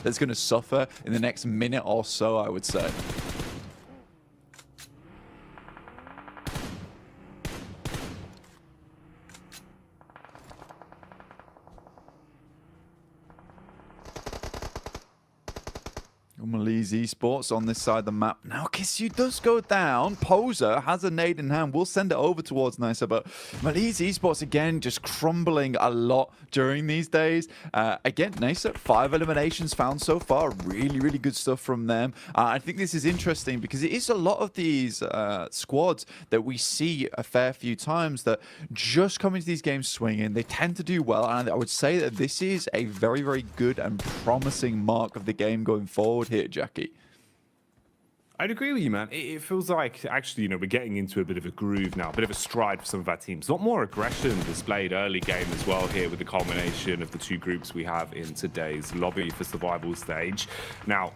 that's going to suffer in the next minute or so, I would say. Malise Esports on this side of the map. Now Kisyu does go down. Poser has a nade in hand. We'll send it over towards Nisa, but Malise Esports again just crumbling a lot during these days. Again, Nisa, 5 eliminations found so far. Really, really good stuff from them. I think this is interesting because it is a lot of these squads that we see a fair few times that just come into these games swinging. They tend to do well, and I would say that this is a very, very good and promising mark of the game going forward here, Jackie. I'd agree with you, man. It feels like, actually, you know, we're getting into a bit of a groove now, a bit of a stride for some of our teams. A lot more aggression displayed early game as well here with the culmination of the two groups we have in today's lobby for survival stage. Now,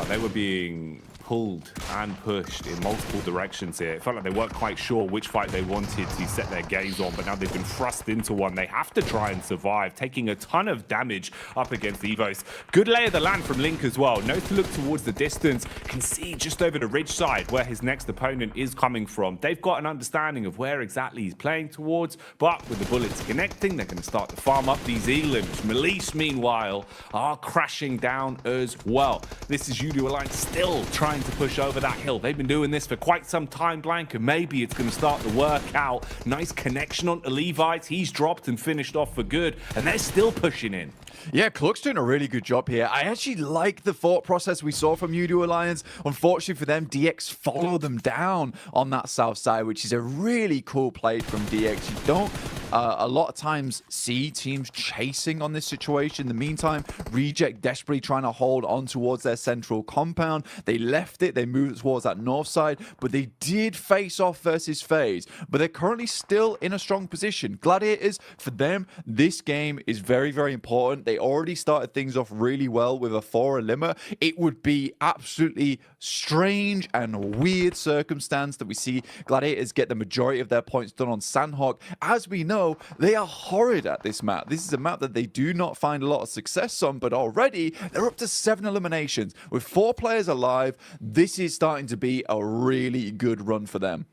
they were being pulled and pushed in multiple directions here. It felt like they weren't quite sure which fight they wanted to set their gaze on, but now they've been thrust into one. They have to try and survive, taking a ton of damage up against Evos. Good lay of the land from Link as well. Knows to look towards the distance, can see just over the ridge side where his next opponent is coming from. They've got an understanding of where exactly he's playing towards, but with the bullets connecting, they're going to start to farm up these elims. Melise, meanwhile, are crashing down as well. This is UDU Alliance still trying to push over that hill. They've been doing this for quite some time, Blank, and maybe it's going to start to work out. Nice connection onto Levites. He's dropped and finished off for good, and they're still pushing in. Yeah, Cluck's doing a really good job here. I actually like the thought process we saw from UDU Alliance. Unfortunately for them, DX follow them down on that south side, which is a really cool play from DX. You don't a lot of times see teams chasing on this situation. In the meantime, Reject desperately trying to hold on towards their central compound. They left it, they moved towards that north side, but they did face off versus FaZe. But they're currently still in a strong position. Gladiators, for them, this game is very, very important. They already started things off really well with a 4 eliminer. It would be absolutely strange and weird circumstance that we see Gladiators get the majority of their points done on Sandhawk. As we know, they are horrid at this map. This is a map that they do not find a lot of success on, but already they're up to 7 eliminations. With 4 players alive, this is starting to be a really good run for them.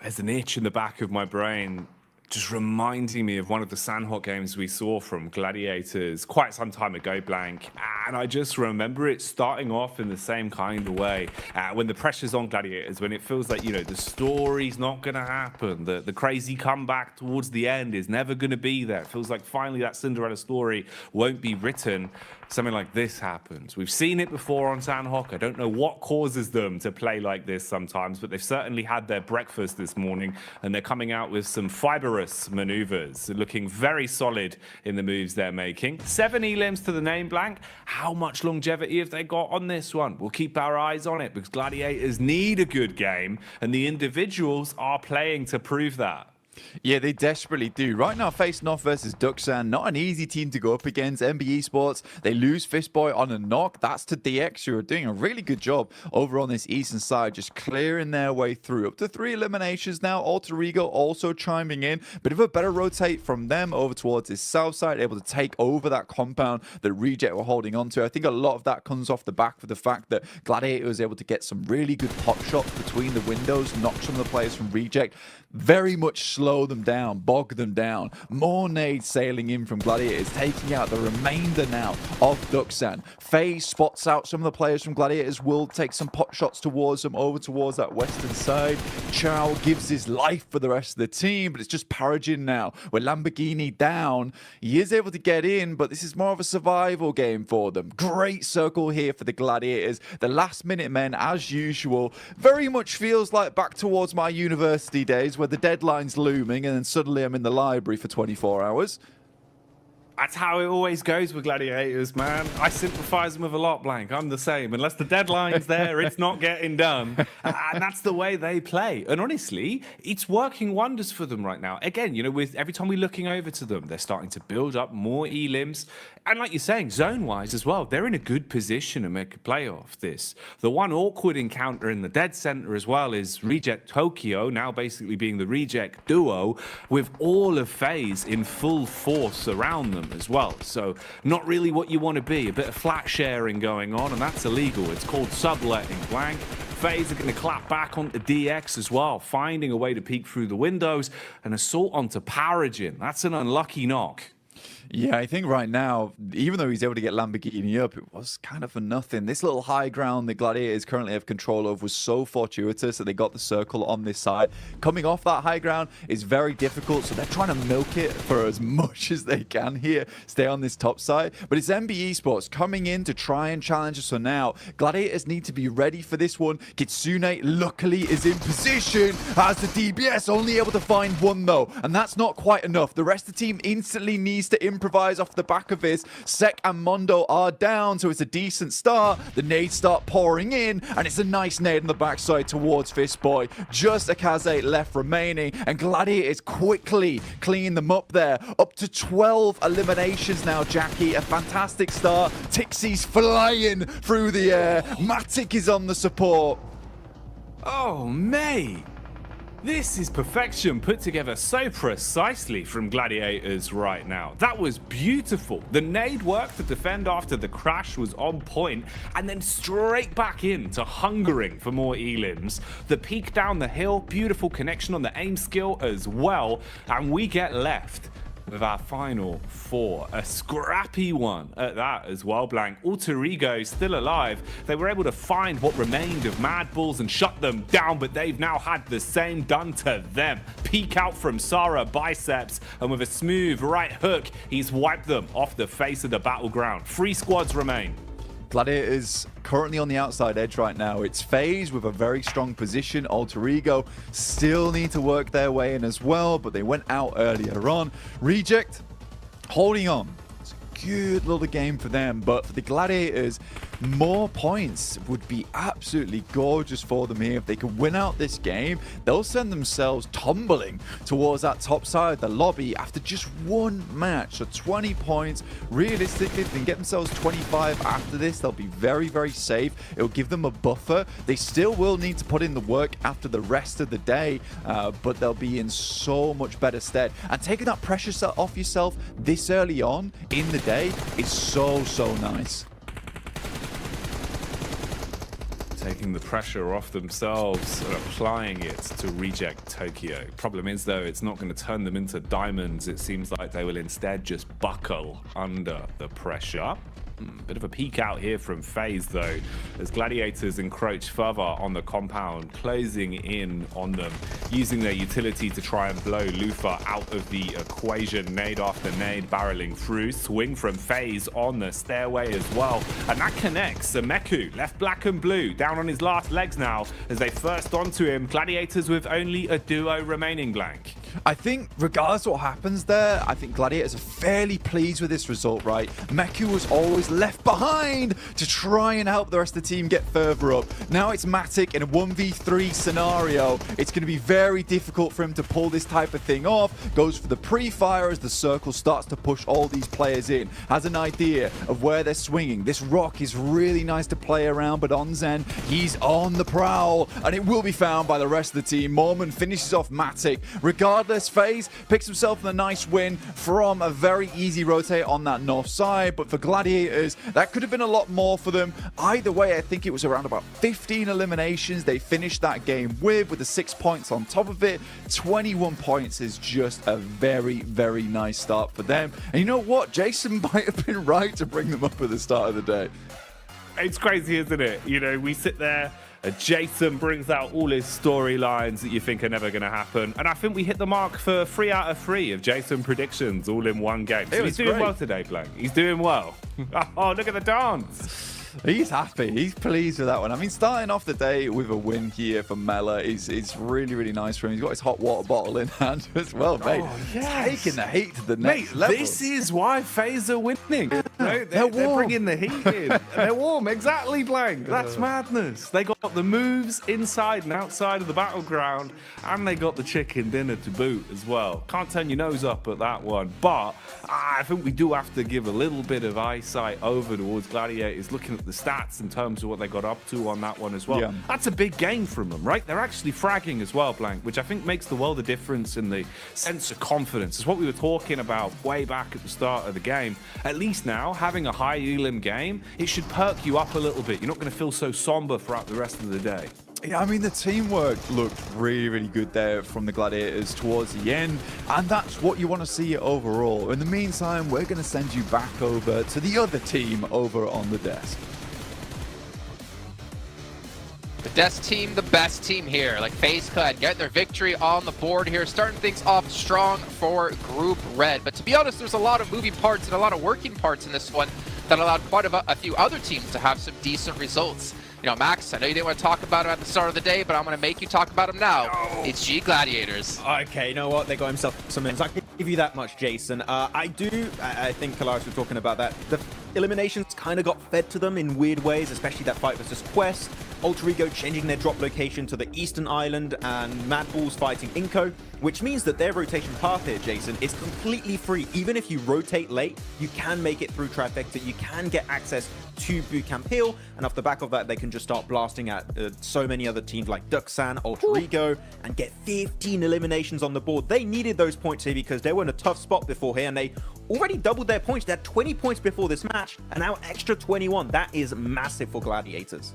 There's an itch in the back of my brain just reminding me of one of the Sandhawk games we saw from Gladiators quite some time ago, Blank. And I just remember it starting off in the same kind of way. When the pressure's on Gladiators, when it feels like, you know, the story's not going to happen, the crazy comeback towards the end is never going to be there. It feels like finally that Cinderella story won't be written. Something like this happens. We've seen it before on Sandhawk. I don't know what causes them to play like this sometimes, but they've certainly had their breakfast this morning, and they're coming out with some fibrous maneuvers, looking very solid in the moves they're making. 7 elims to the name, Blank. How much longevity have they got on this one? We'll keep our eyes on it because Gladiators need a good game, and the individuals are playing to prove that. Yeah, they desperately do. Right now, facing off versus Duxan, not an easy team to go up against. MBE Sports, they lose Fistboy on a knock. That's to DX, who are doing a really good job over on this eastern side, just clearing their way through. Up to 3 eliminations now. Alter Ego also chiming in. Bit of a better rotate from them over towards this south side, able to take over that compound that Reject were holding on to. I think a lot of that comes off the back of the fact that Gladiator was able to get some really good pot shots between the windows, knock some of the players from Reject. Very much slow them down, bog them down. More nades sailing in from Gladiators, taking out the remainder now of Duxan. FaZe spots out some of the players from Gladiators, will take some pot shots towards them, over towards that western side. Chow gives his life for the rest of the team, but it's just Paragin now. With Lamborghini down, he is able to get in, but this is more of a survival game for them. Great circle here for the Gladiators. The last minute men, as usual, very much feels like back towards my university days where the deadline's looming and then suddenly I'm in the library for 24 hours. That's how it always goes with Gladiators, man. I sympathize them with a lot, Blank. I'm the same. Unless the deadline's there, it's not getting done. And that's the way they play. And honestly, it's working wonders for them right now. Again, you know, with every time we're looking over to them, they're starting to build up more elims. And like you're saying, zone-wise as well, they're in a good position to make a play off this. The one awkward encounter in the dead center as well is Reject Tokyo, now basically being the Reject duo, with all of FaZe in full force around them as well. So not really what you want to be. A bit of flat sharing going on, and that's illegal. It's called subletting, Blank. FaZe are going to clap back onto DX as well, finding a way to peek through the windows. An assault onto Paragin. That's an unlucky knock. Yeah, I think right now, even though he's able to get Lamborghini up, it was kind of for nothing. This little high ground that Gladiators currently have control of was so fortuitous that they got the circle on this side. Coming off that high ground is very difficult, so they're trying to milk it for as much as they can here, stay on this top side. But it's MBE Sports coming in to try and challenge us. So now, Gladiators need to be ready for this one. Kitsune luckily is in position as the DBS, only able to find one though, and that's not quite enough. The rest of the team instantly needs to to improvise off the back of this. Sek and Mondo are down, so it's a decent start. The nades start pouring in, and it's a nice nade on the backside towards Fistboy. Just Akaze left remaining, and Gladiators quickly clean them up there. Up to 12 eliminations now, Jackie. A fantastic start. Tixie's flying through the air. Matic is on the support. Oh, mate. This is perfection put together so precisely from Gladiators right now. That was beautiful. The nade work to defend after the crash was on point, and then straight back into hungering for more elims. The peek down the hill, beautiful connection on the aim skill as well, and we get left with our final 4. A scrappy one at that as well, Blank. Alter Ego still alive. They were able to find what remained of Mad Bulls and shut them down, but they've now had the same done to them. Peek out from Sarah Biceps, and with a smooth right hook, he's wiped them off the face of the battleground. 3 squads remain. Gladiators currently on the outside edge right now. It's FaZe with a very strong position. Alter Ego still need to work their way in as well, but they went out earlier on. Reject holding on. It's a good little game for them, but for the Gladiators, more points would be absolutely gorgeous for them here. If they could win out this game, they'll send themselves tumbling towards that top side of the lobby after just one match. So 20 points. Realistically, if they can get themselves 25 after this, they'll be very, very safe. It'll give them a buffer. They still will need to put in the work after the rest of the day, but they'll be in so much better stead. And taking that pressure off yourself this early on in the day is so, so nice. Taking the pressure off themselves and applying it to Reject Tokyo. Problem is, though, it's not going to turn them into diamonds. It seems like they will instead just buckle under the pressure. Bit of a peek out here from FaZe, though, as Gladiators encroach further on the compound, closing in on them, using their utility to try and blow Lufa out of the equation. Nade after nade barreling through. Swing from FaZe on the stairway as well. And that connects. Meku left black and blue, down on his last legs now as they first onto him. Gladiators with only a duo remaining, Blank. I think regardless of what happens there, I think Gladiators are fairly pleased with this result, right? Meku was always left behind to try and help the rest of the team get further up. Now it's Matic in a 1v3 scenario. It's going to be very difficult for him to pull this type of thing off. Goes for the pre-fire as the circle starts to push all these players in. Has an idea of where they're swinging. This rock is really nice to play around, but Onzen, he's on the prowl, and it will be found by the rest of the team. Mormon finishes off Matic. Regardless, FaZe picks himself a nice win from a very easy rotate on that north side, but for Gladiators, that could have been a lot more for them. Either way, I think it was around about 15 eliminations they finished that game with the 6 points on top of it. 21 points is just a very, very nice start for them. And you know what? Jason might have been right to bring them up at the start of the day. It's crazy, isn't it? You know, we sit there, Jason brings out all his storylines that you think are never going to happen. And I think we hit the mark for 3 out of 3 of Jason predictions all in one game. So he's doing well today, Blank. He's doing well. Oh, look at the dance. He's happy. He's pleased with that one. I mean, starting off the day with a win here for Mela is really, really nice for him. He's got his hot water bottle in hand as well, mate. Oh, yes. Taking the heat to the next level. This is why FaZe are winning. No, they're bringing the heat in. They're warm. Exactly, Blank. That's madness. They got the moves inside and outside of the battleground, and they got the chicken dinner to boot as well. Can't turn your nose up at that one, but I think we do have to give a little bit of eyesight over towards Gladiators, looking at the stats in terms of what they got up to on that one as well. Yeah. That's a big game from them, right? They're actually fragging as well, Blank, which I think makes the world of difference in the sense of confidence. It's what we were talking about way back at the start of the game. At least now, having a high elim game, it should perk you up a little bit. You're not going to feel so somber throughout the rest of the day. Yeah, I mean, the teamwork looked really, really good there from the Gladiators towards the end, and that's what you want to see overall. In the meantime, we're going to send you back over to the other team over on the desk. The desk team, the best team here. Like FaZe could get their victory on the board here, starting things off strong for Group Red. But to be honest, there's a lot of moving parts and a lot of working parts in this one that allowed quite a few other teams to have some decent results. You know, Max, I know you didn't want to talk about him at the start of the day, but I'm going to make you talk about him now. It's G Gladiators. Okay, you know what? They got himself some minutes. I can give you that much, Jason. I think Kalaris was talking about that. The eliminations kind of got fed to them in weird ways, especially that fight versus Quest. Alter Ego changing their drop location to the Eastern Island, and Mad Bulls fighting Inko, which means that their rotation path here, Jason, is completely free. Even if you rotate late, you can make it through Trifecta, you can get access to Bootcamp Hill, and off the back of that, they can just start blasting at so many other teams like Duxan, Alter Ego, and get 15 eliminations on the board. They needed those points here because they were in a tough spot before here, and they already doubled their points. They had 20 points before this match, and now extra 21. That is massive for Gladiators.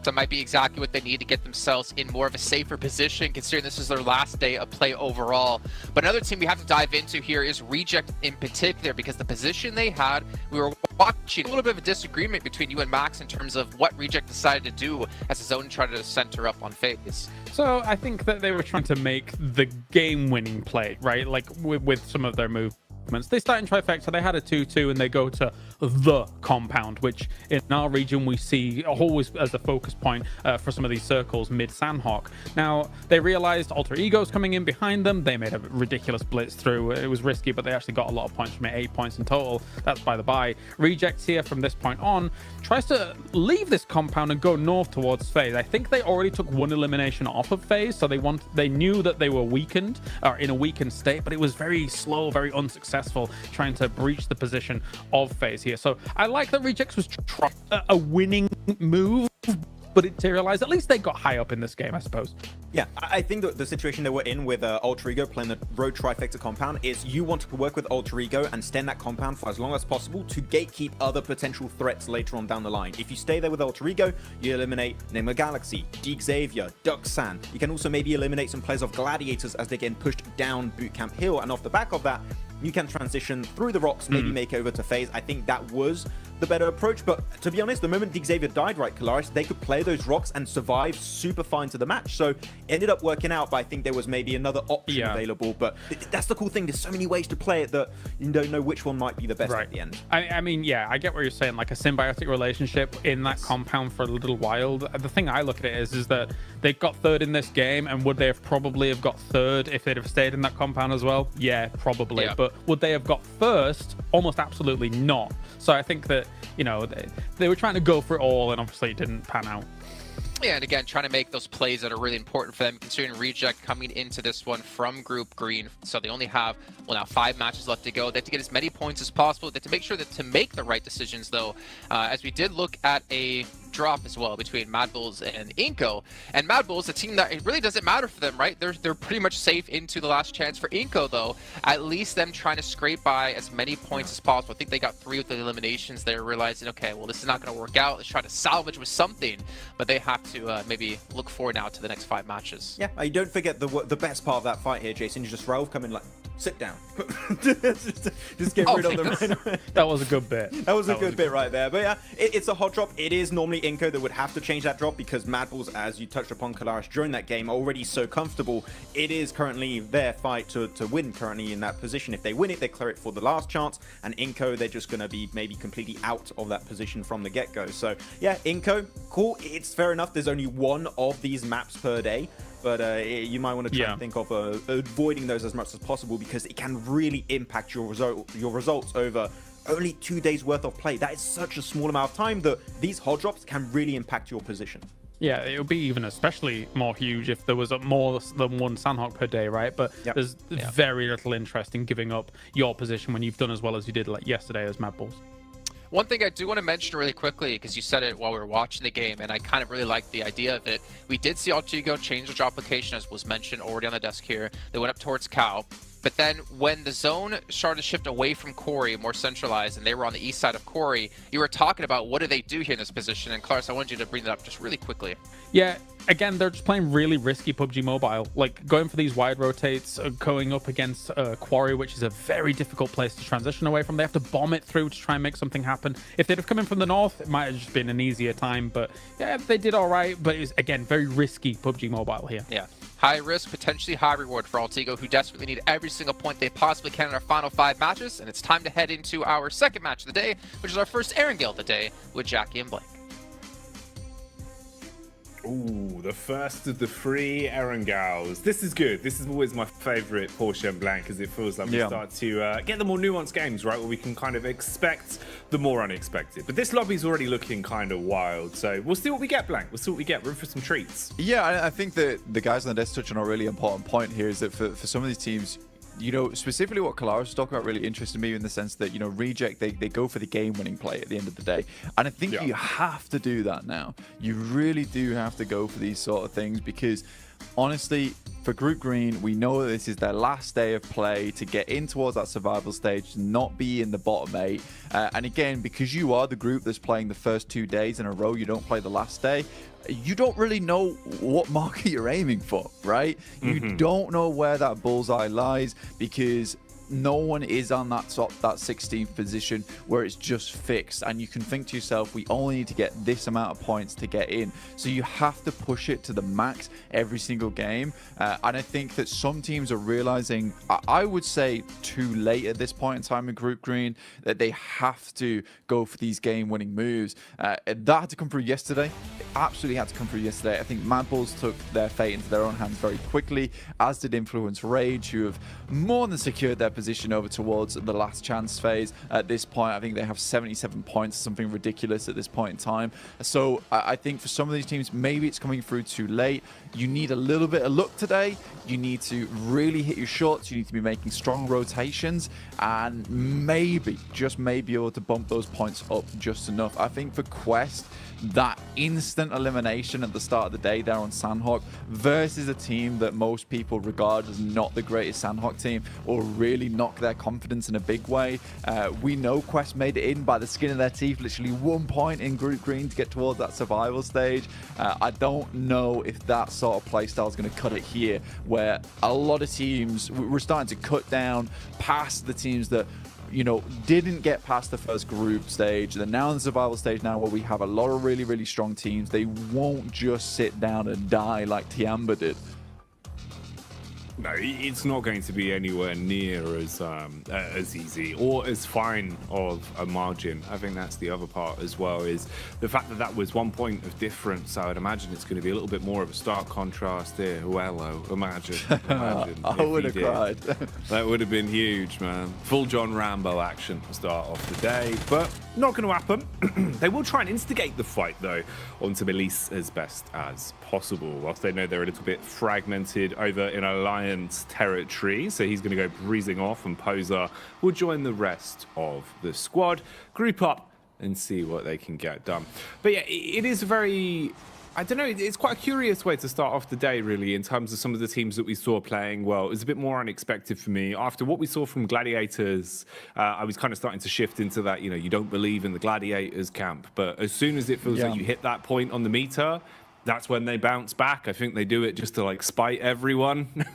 That might be exactly what they need to get themselves in more of a safer position, considering this is their last day of play overall. But another team we have to dive into here is Reject in particular, because the position they had, we were watching a little bit of a disagreement between you and Max in terms of what Reject decided to do as his own tried to center up on FaZe. So I think that they were trying to make the game-winning play, right? Like with some of their moves. They start in Trifecta, they had a 2-2, and they go to the compound, which in our region we see always as a focus point for some of these circles mid-Sandhawk. Now, they realized Alter Ego's coming in behind them. They made a ridiculous blitz through. It was risky, but they actually got a lot of points from it, 8 points in total. That's by the by. Rejects here from this point on tries to leave this compound and go north towards FaZe. I think they already took one elimination off of FaZe, so they knew that they were weakened, or in a weakened state, but it was very slow, very unsuccessful trying to breach the position of FaZe here. So I like that Rejects was a winning move, but it materialized. At least they got high up in this game, I suppose. Yeah, I think that the situation they were in with Alter Ego playing the Road Trifecta compound is you want to work with Alter Ego and stay in that compound for as long as possible to gatekeep other potential threats later on down the line. If you stay there with Alter Ego, you eliminate Name of Galaxy, Deke Xavier, Duxan. You can also maybe eliminate some players of Gladiators as they're getting pushed down Bootcamp Hill, and off the back of that, you can transition through the rocks, maybe make over to FaZe. I think that was the better approach, but to be honest, the moment Deke Xavier died, right, Kalaris, they could play those rocks and survive super fine to the match. So it ended up working out, but I think there was maybe another option available. But that's the cool thing. There's so many ways to play it that you don't know which one might be the best at the end. I mean, yeah, I get what you're saying, like a symbiotic relationship in that compound for a little while. The thing I look at it is that they got third in this game, and would they have probably have got third if they'd have stayed in that compound as well? Yeah, probably. Yeah. But would they have got first? Almost absolutely not. So I think that, you know, they were trying to go for it all, and obviously it didn't pan out. Yeah, and again, trying to make those plays that are really important for them, considering Reject coming into this one from Group Green. So they only have, well, now 5 matches left to go. They have to get as many points as possible. They have to make sure that to make the right decisions, though, as we did look at a drop as well between Mad Bulls and Inko. And Mad Bulls, a team that it really doesn't matter for them, right? They're pretty much safe into the last chance. For Inko, though, at least them trying to scrape by as many points as possible. I think they got 3 with the eliminations. They're realizing, okay, well, this is not going to work out. Let's try to salvage with something, but they have to maybe look forward now to the next 5 matches. Yeah, you don't forget the best part of that fight here, Jason. You just Raouf come in like, sit down. just get rid of them right away. That was a good bit. That was a good bit right there. But yeah, it's a hot drop. It is normally Inko that would have to change that drop because Mad Bulls, as you touched upon, Kalaris, during that game, are already so comfortable. It is currently their fight to win currently in that position. If they win it, they clear it for the last chance. And Inko, they're just going to be maybe completely out of that position from the get-go. So yeah, Inko, cool. It's fair enough. There's only 1 of these maps per day. But you might want to try and think of avoiding those as much as possible because it can really impact your results over only 2 days worth of play. That is such a small amount of time that these hot drops can really impact your position. Yeah, it would be even especially more huge if there was more than 1 Sandhawk per day, right? But there's very little interest in giving up your position when you've done as well as you did like yesterday as Mad Bulls. One thing I do want to mention really quickly, because you said it while we were watching the game, and I kind of really liked the idea of it. We did see Alter Ego change the drop location, as was mentioned already on the desk here. They went up towards Cow. But then when the zone started to shift away from Corey, more centralized, and they were on the east side of Corey, you were talking about what do they do here in this position. And Clarence, I wanted you to bring that up just really quickly. Yeah, again, they're just playing really risky PUBG Mobile. Like going for these wide rotates, going up against Quarry, which is a very difficult place to transition away from. They have to bomb it through to try and make something happen. If they'd have come in from the north, it might have just been an easier time. But yeah, they did all right. But it's, again, very risky PUBG Mobile here. Yeah. High risk, potentially high reward for Alter Ego, who desperately need every single point they possibly can in our final 5 matches. And it's time to head into our second match of the day, which is our first Erangel of the day with Jackie and Blake. Ooh, the first of the 3 Erangels. This is good. This is always my favourite Porsche and Blanc, because it feels like we start to get the more nuanced games, right, where we can kind of expect the more unexpected. But this lobby's already looking kind of wild, so we'll see what we get, Blanc. We'll see what we get. We're in for some treats. Yeah, I think that the guys on the desk touch on a really important point here, is that for some of these teams, you know, specifically what Kalaris was talking about really interested me in the sense that, you know, Reject, they go for the game-winning play at the end of the day. And I think you have to do that now. You really do have to go for these sort of things, because honestly, for Group Green, we know that this is their last day of play to get in towards that survival stage, to not be in the bottom 8. And again, because you are the group that's playing the first 2 days in a row, you don't play the last day, you don't really know what marker you're aiming for, right? You don't know where that bullseye lies, because no one is on that 16th position where it's just fixed, and you can think to yourself, we only need to get this amount of points to get in. So you have to push it to the max every single game, and I think that some teams are realizing, I would say too late at this point in time in Group Green, that they have to go for these game-winning moves. That had to come through yesterday. It absolutely had to come through yesterday. I think Mad Bulls took their fate into their own hands very quickly, as did Influence Rage, who have more than secured their position over towards the last chance phase. At this point, I think they have 77 points, something ridiculous at this point in time. So I think for some of these teams, maybe it's coming through too late. You need a little bit of luck today. You need to really hit your shots. You need to be making strong rotations, and maybe, just maybe, able to bump those points up just enough. I think for Quest, that instant elimination at the start of the day there on Sandhawk versus a team that most people regard as not the greatest Sandhawk team, or really knock their confidence in a big way. We know Quest made it in by the skin of their teeth, literally 1 point in Group Green to get towards that survival stage. I don't know if that sort of playstyle is going to cut it here, where a lot of teams, we're starting to cut down past the teams that, you know, didn't get past the first group stage. They're now in the survival stage now, where we have a lot of really, really strong teams. They won't just sit down and die like Tiamba did. No, it's not going to be anywhere near as easy or as fine of a margin. I think that's the other part as well, is the fact that that was 1 point of difference. I would imagine it's going to be a little bit more of a stark contrast here. Well, imagine I would have cried. That would have been huge, man. Full John Rambo action to start off the day, but not going to happen. They will try and instigate the fight, though, onto Melise as best as possible, whilst they know they're a little bit fragmented over in Alliance territory. So he's going to go breezing off, and Poser will join the rest of the squad, group up and see what they can get done. But yeah, it is very, I don't know, it's quite a curious way to start off the day, really, in terms of some of the teams that we saw playing well. It was a bit more unexpected for me. After what we saw from Gladiators, I was kind of starting to shift into that, you know, you don't believe in the Gladiators camp. But as soon as it feels like you hit that point on the meter, that's when they bounce back. I think they do it just to, like, spite everyone.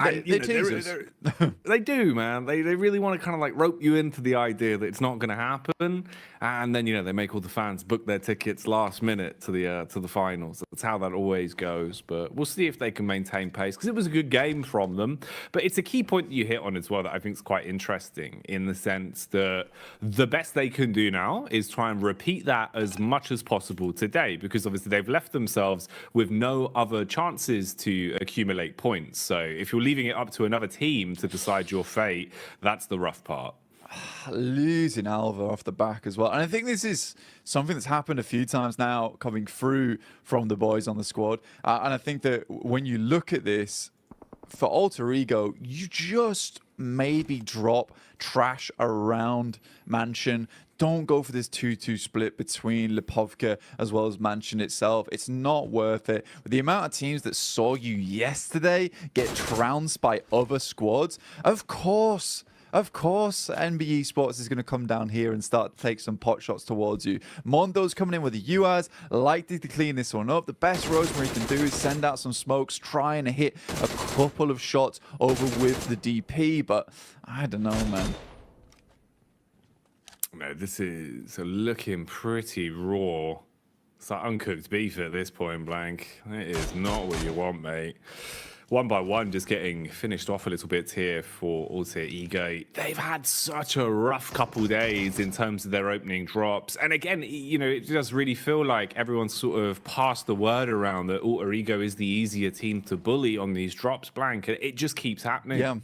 They do, man. They really want to kind of like rope you into the idea that it's not going to happen, and then, you know, they make all the fans book their tickets last minute to the finals. That's how that always goes. But we'll see if they can maintain pace, because it was a good game from them. But it's a key point that you hit on as well that I think is quite interesting, in the sense that the best they can do now is try and repeat that as much as possible today, because obviously they've left themselves with no other chances to accumulate points. So if you're leaving it up to another team to decide your fate, that's the rough part. Losing Alva off the back as well. And I think this is something that's happened a few times now coming through from the boys on the squad. And I think that when you look at this, for Alter Ego, you just maybe drop trash around Mansion. Don't go for this 2-2 split between Lipovka as well as Mansion itself. It's not worth it. With the amount of teams that saw you yesterday get trounced by other squads, of course, NBE Sports is going to come down here and start to take some pot shots towards you. Mondo's coming in with the UAS, likely to clean this one up. The best Rosemary can do is send out some smokes, try and hit a couple of shots over with the DP, but I don't know, man. No, this is looking pretty raw. It's like uncooked beef at this point, Blank. It is not what you want, mate. one by one, just getting finished off a little bit here for Alter Ego. They've had such a rough couple days in terms of their opening drops. And again, it does really feel like everyone's sort of passed the word around that Alter Ego is the easier team to bully on these drops, Blank. It just keeps happening. Yeah.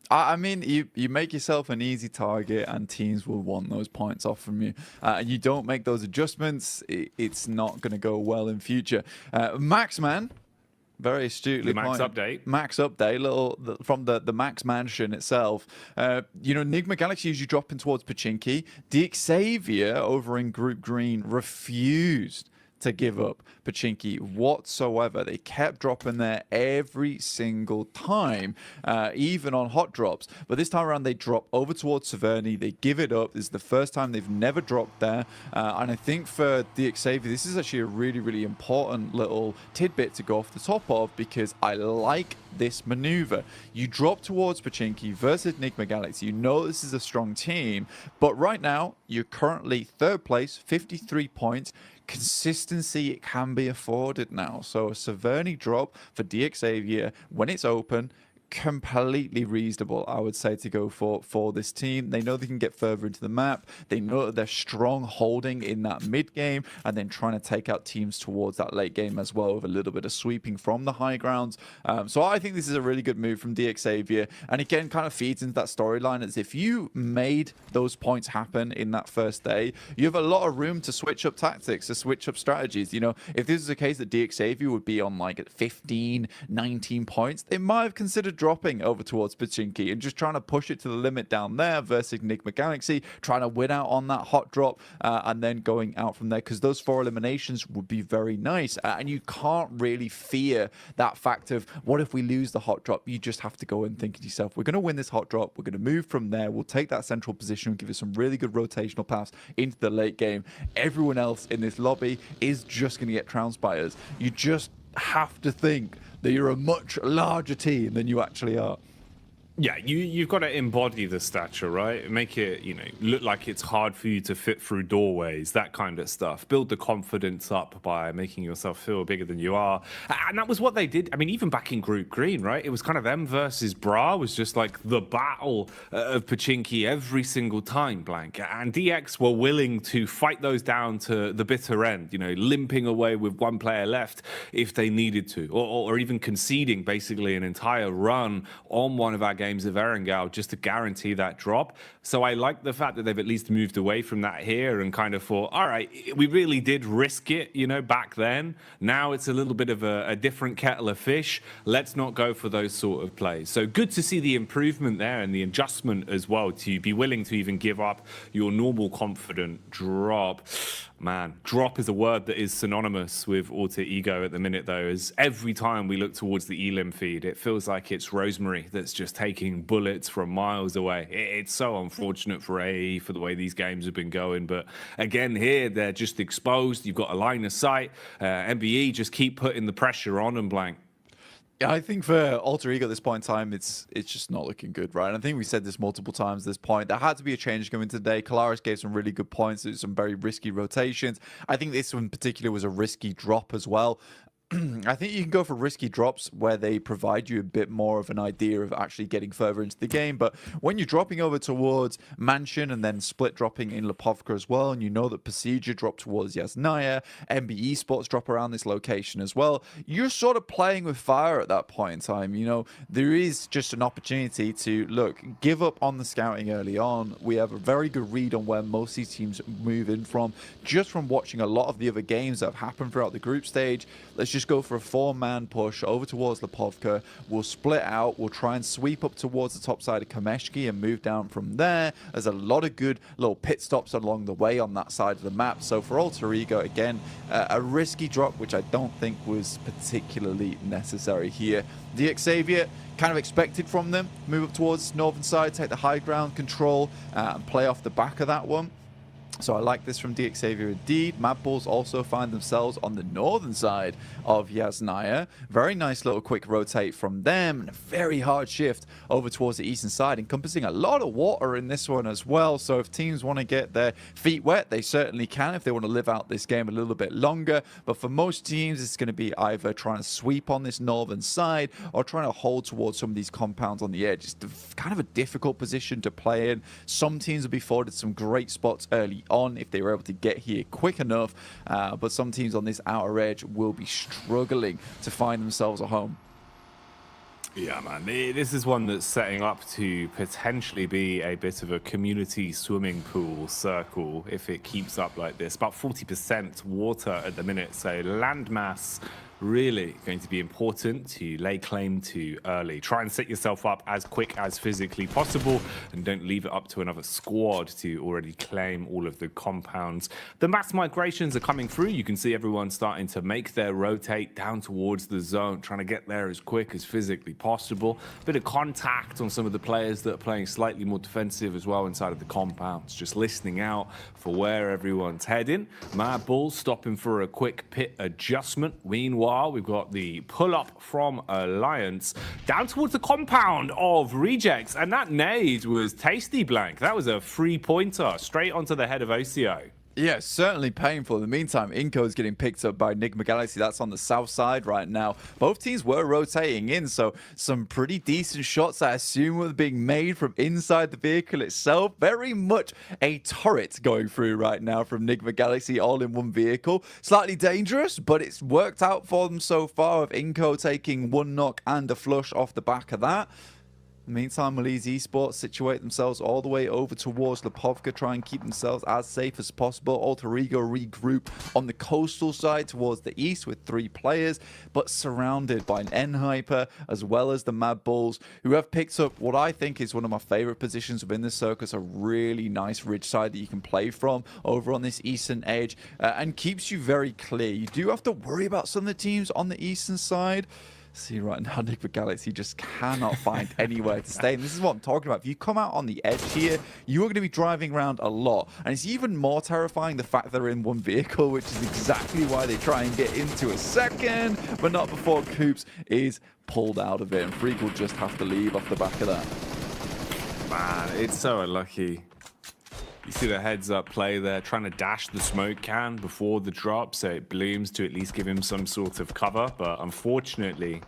I mean, you make yourself an easy target and teams will want those points off from you. And you don't make those adjustments, it's not going to go well in future. Maxman, very astutely the Max pointed. update. Max update, from the Max Mansion itself. Nigma Galaxy usually dropping towards Pachinki. The Xavier over in Group Green refused to give up Pachinki whatsoever. They kept dropping there every single time, even on hot drops. But this time around, they drop over towards Severny. They give it up. This is the first time they've never dropped there. And I think for the Xavier, this is actually a really, really important little tidbit to go off the top of, because I like this maneuver. You drop towards Pachinki versus Nigma Galaxy. You know this is a strong team, but right now you're currently third place, 53 points. Consistency can be afforded now. So a Severny drop for DXavier when it's open, completely reasonable, I would say, to go for this team. They know they can get further into the map. They know that they're strong holding in that mid game and then trying to take out teams towards that late game as well, with a little bit of sweeping from the high grounds. So I think this is a really good move from DXavier, and again kind of feeds into that storyline, as if you made those points happen in that first day, you have a lot of room to switch up tactics, to switch up strategies. If this is a case that DXavier would be on like 15, 19 points, they might have considered dropping over towards Pachinki and just trying to push it to the limit down there versus Nigma Galaxy, trying to win out on that hot drop and then going out from there, because those 4 eliminations would be very nice. And you can't really fear that fact of, what if we lose the hot drop? You just have to go and think to yourself, we're going to win this hot drop, we're going to move from there, we'll take that central position and give it some really good rotational paths into the late game. Everyone else in this lobby is just going to get trounced by us. You just have to think that you're a much larger team than you actually are. Yeah, you've got to embody the stature, right? Make it, look like it's hard for you to fit through doorways, that kind of stuff. Build the confidence up by making yourself feel bigger than you are. And that was what they did. I mean, even back in Group Green, right? It was kind of them versus Bra, was just like the battle of Pachinki every single time, Blank. And DX were willing to fight those down to the bitter end, limping away with one player left if they needed to, or even conceding basically an entire run on one of our games of Erangel just to guarantee that drop. So I like the fact that they've at least moved away from that here and kind of thought, all right, we really did risk it, back then. Now it's a little bit of a different kettle of fish. Let's not go for those sort of plays. So good to see the improvement there and the adjustment as well, to be willing to even give up your normal confident drop. Man, drop is a word that is synonymous with Alter Ego at the minute, though, as every time we look towards the Elim feed, it feels like it's Rosemary that's just taking bullets from miles away. It's so unfortunate for AE for the way these games have been going. But again, here, they're just exposed. You've got a line of sight. MBE just keep putting the pressure on and Blank. Yeah, I think for Alter Ego at this point in time, it's just not looking good, right? And I think we said this multiple times at this point. There had to be a change coming today. Kalaris gave some really good points. There was some very risky rotations. I think this one in particular was a risky drop as well. I think you can go for risky drops where they provide you a bit more of an idea of actually getting further into the game. But when you're dropping over towards Mansion and then split dropping in Lepovka as well, and you know that Procedure dropped towards Yasnaya, MBE Sports drop around this location as well, you're sort of playing with fire at that point in time. There is just an opportunity to, look, give up on the scouting early on. We have a very good read on where most of these teams move in from, just from watching a lot of the other games that have happened throughout the group stage. Let's just go for a 4-man push over towards Lepovka. We'll split out. We'll try and sweep up towards the top side of Kameshki and move down from there. There's a lot of good little pit stops along the way on that side of the map. So for Alter Ego, again, a risky drop, which I don't think was particularly necessary here. The Xavier, kind of expected from them. Move up towards northern side, take the high ground control, and play off the back of that one. So I like this from DXavier indeed. Mad Bulls also find themselves on the northern side of Yasnaya. Very nice little quick rotate from them, and a very hard shift over towards the eastern side, encompassing a lot of water in this one as well. So if teams want to get their feet wet, they certainly can if they want to live out this game a little bit longer. But for most teams, it's going to be either trying to sweep on this northern side or trying to hold towards some of these compounds on the edge. It's kind of a difficult position to play in. Some teams will be afforded some great spots early on if they were able to get here quick enough, but some teams on this outer edge will be struggling to find themselves a home. Yeah, man, this is one that's setting up to potentially be a bit of a community swimming pool circle if it keeps up like this. About 40% water at the minute, so landmass really going to be important to lay claim to early. Try and set yourself up as quick as physically possible and don't leave it up to another squad to already claim all of the compounds. The mass migrations are coming through. You can see everyone starting to make their rotate down towards the zone, trying to get there as quick as physically possible. Bit of contact on some of the players that are playing slightly more defensive as well inside of the compounds, just listening out for where everyone's heading. Mad Bulls stopping for a quick pit adjustment. Meanwhile, we've got the pull-up from Alliance down towards the compound of Rejects, and that nade was tasty, Blank. That was a three-pointer straight onto the head of OCO. Yeah, certainly painful. In the meantime, Inco is getting picked up by Enigma Galaxy. That's on the south side right now. Both teams were rotating in, so some pretty decent shots, I assume, were being made from inside the vehicle itself. Very much a turret going through right now from Enigma Galaxy, all in one vehicle. Slightly dangerous, but it's worked out for them so far, with Inco taking one knock and a flush off the back of that. In the meantime, Malise Esports situate themselves all the way over towards Lipovka, try and keep themselves as safe as possible. Alter Ego regroup on the coastal side towards the east with 3 players, but surrounded by an N-Hyper as well as the Mad Bulls, who have picked up what I think is one of my favorite positions within the circus, a really nice ridge side that you can play from over on this eastern edge, and keeps you very clear. You do have to worry about some of the teams on the eastern side. See right now, Enigma Galaxy just cannot find anywhere to stay. And this is what I'm talking about. If you come out on the edge here, you are going to be driving around a lot. And it's even more terrifying the fact they're in one vehicle, which is exactly why they try and get into a second, but not before Coops is pulled out of it. And Freak will just have to leave off the back of that. Man, it's so unlucky. You see the heads-up play there, trying to dash the smoke can before the drop, so it blooms to at least give him some sort of cover. But unfortunately,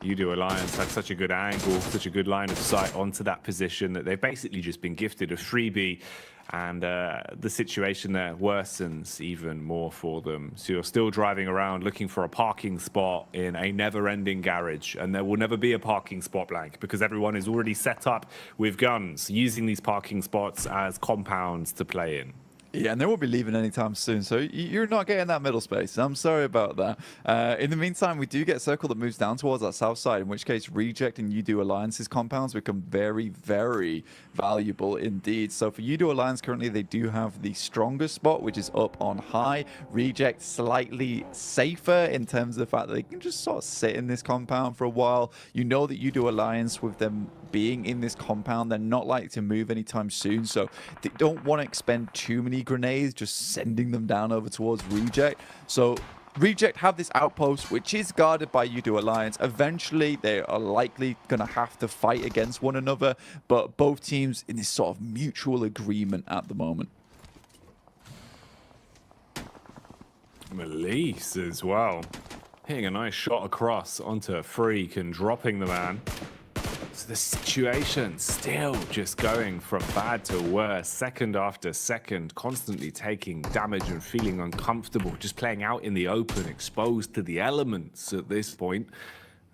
Udo Alliance had such a good angle, such a good line of sight onto that position that they've basically just been gifted a freebie. And the situation there worsens even more for them. So you're still driving around looking for a parking spot in a never-ending garage. And there will never be a parking spot, Blank, because everyone is already set up with guns, using these parking spots as compounds to play in. Yeah, and they won't be leaving anytime soon, so you're not getting that middle space. I'm sorry about that. In the meantime, we do get a circle that moves down towards that south side, in which case Reject and Udo Alliance's compounds become very, very valuable indeed. So for Udo Alliance, currently they do have the strongest spot, which is up on high. Reject slightly safer in terms of the fact that they can just sort of sit in this compound for a while. You know that Udo Alliance, with them being in this compound, they're not likely to move anytime soon, so they don't want to expend too many grenades just sending them down over towards Reject. So Reject have this outpost which is guarded by Udo Alliance. Eventually they are likely going to have to fight against one another, but both teams in this sort of mutual agreement at the moment. Malise as well, hitting a nice shot across onto Freak and dropping the man. So the situation still just going from bad to worse, second after second, constantly taking damage and feeling uncomfortable, just playing out in the open, exposed to the elements at this point.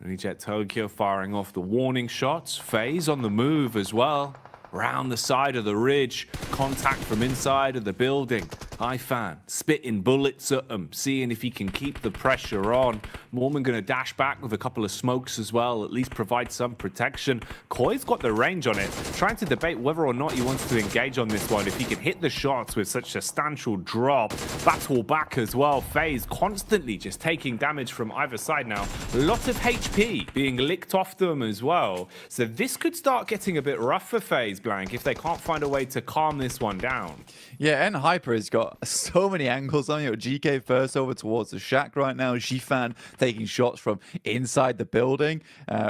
Reject Tokyo firing off the warning shots. FaZe on the move as well. Round the side of the ridge, contact from inside of the building. Fan spitting bullets at him, seeing if he can keep the pressure on. Mormon going to dash back with a couple of smokes as well, at least provide some protection. Koi's got the range on it, trying to debate whether or not he wants to engage on this one. If he can hit the shots with such substantial drop, battle back as well. FaZe constantly just taking damage from either side now. A lot of HP being licked off them as well. So this could start getting a bit rough for FaZe, Blank, if they can't find a way to calm this one down. Yeah, and Hyper has got so many angles on you. GK first over towards the shack right now. G-Fan taking shots from inside the building.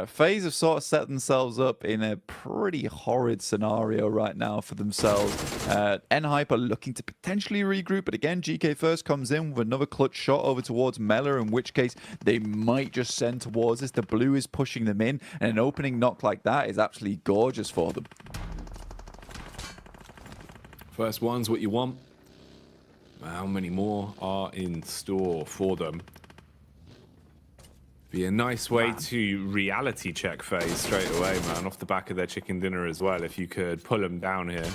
FaZe have sort of set themselves up in a pretty horrid scenario right now for themselves. Hyper looking to potentially regroup, but again, GK first comes in with another clutch shot over towards Mela, in which case they might just send towards this. The blue is pushing them in, and an opening knock like that is absolutely gorgeous for them. First one's what you want. How many more are in store for them? Be a nice way to reality check FaZe straight away, man, off the back of their chicken dinner as well, if you could pull them down here.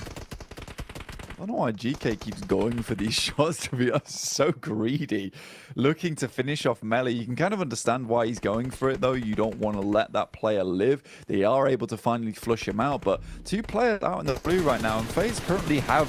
I don't know why GK keeps going for these shots, to be honest. So greedy. Looking to finish off Melee. You can kind of understand why he's going for it, though. You don't want to let that player live. They are able to finally flush him out, but two players out in the blue right now, and FaZe currently have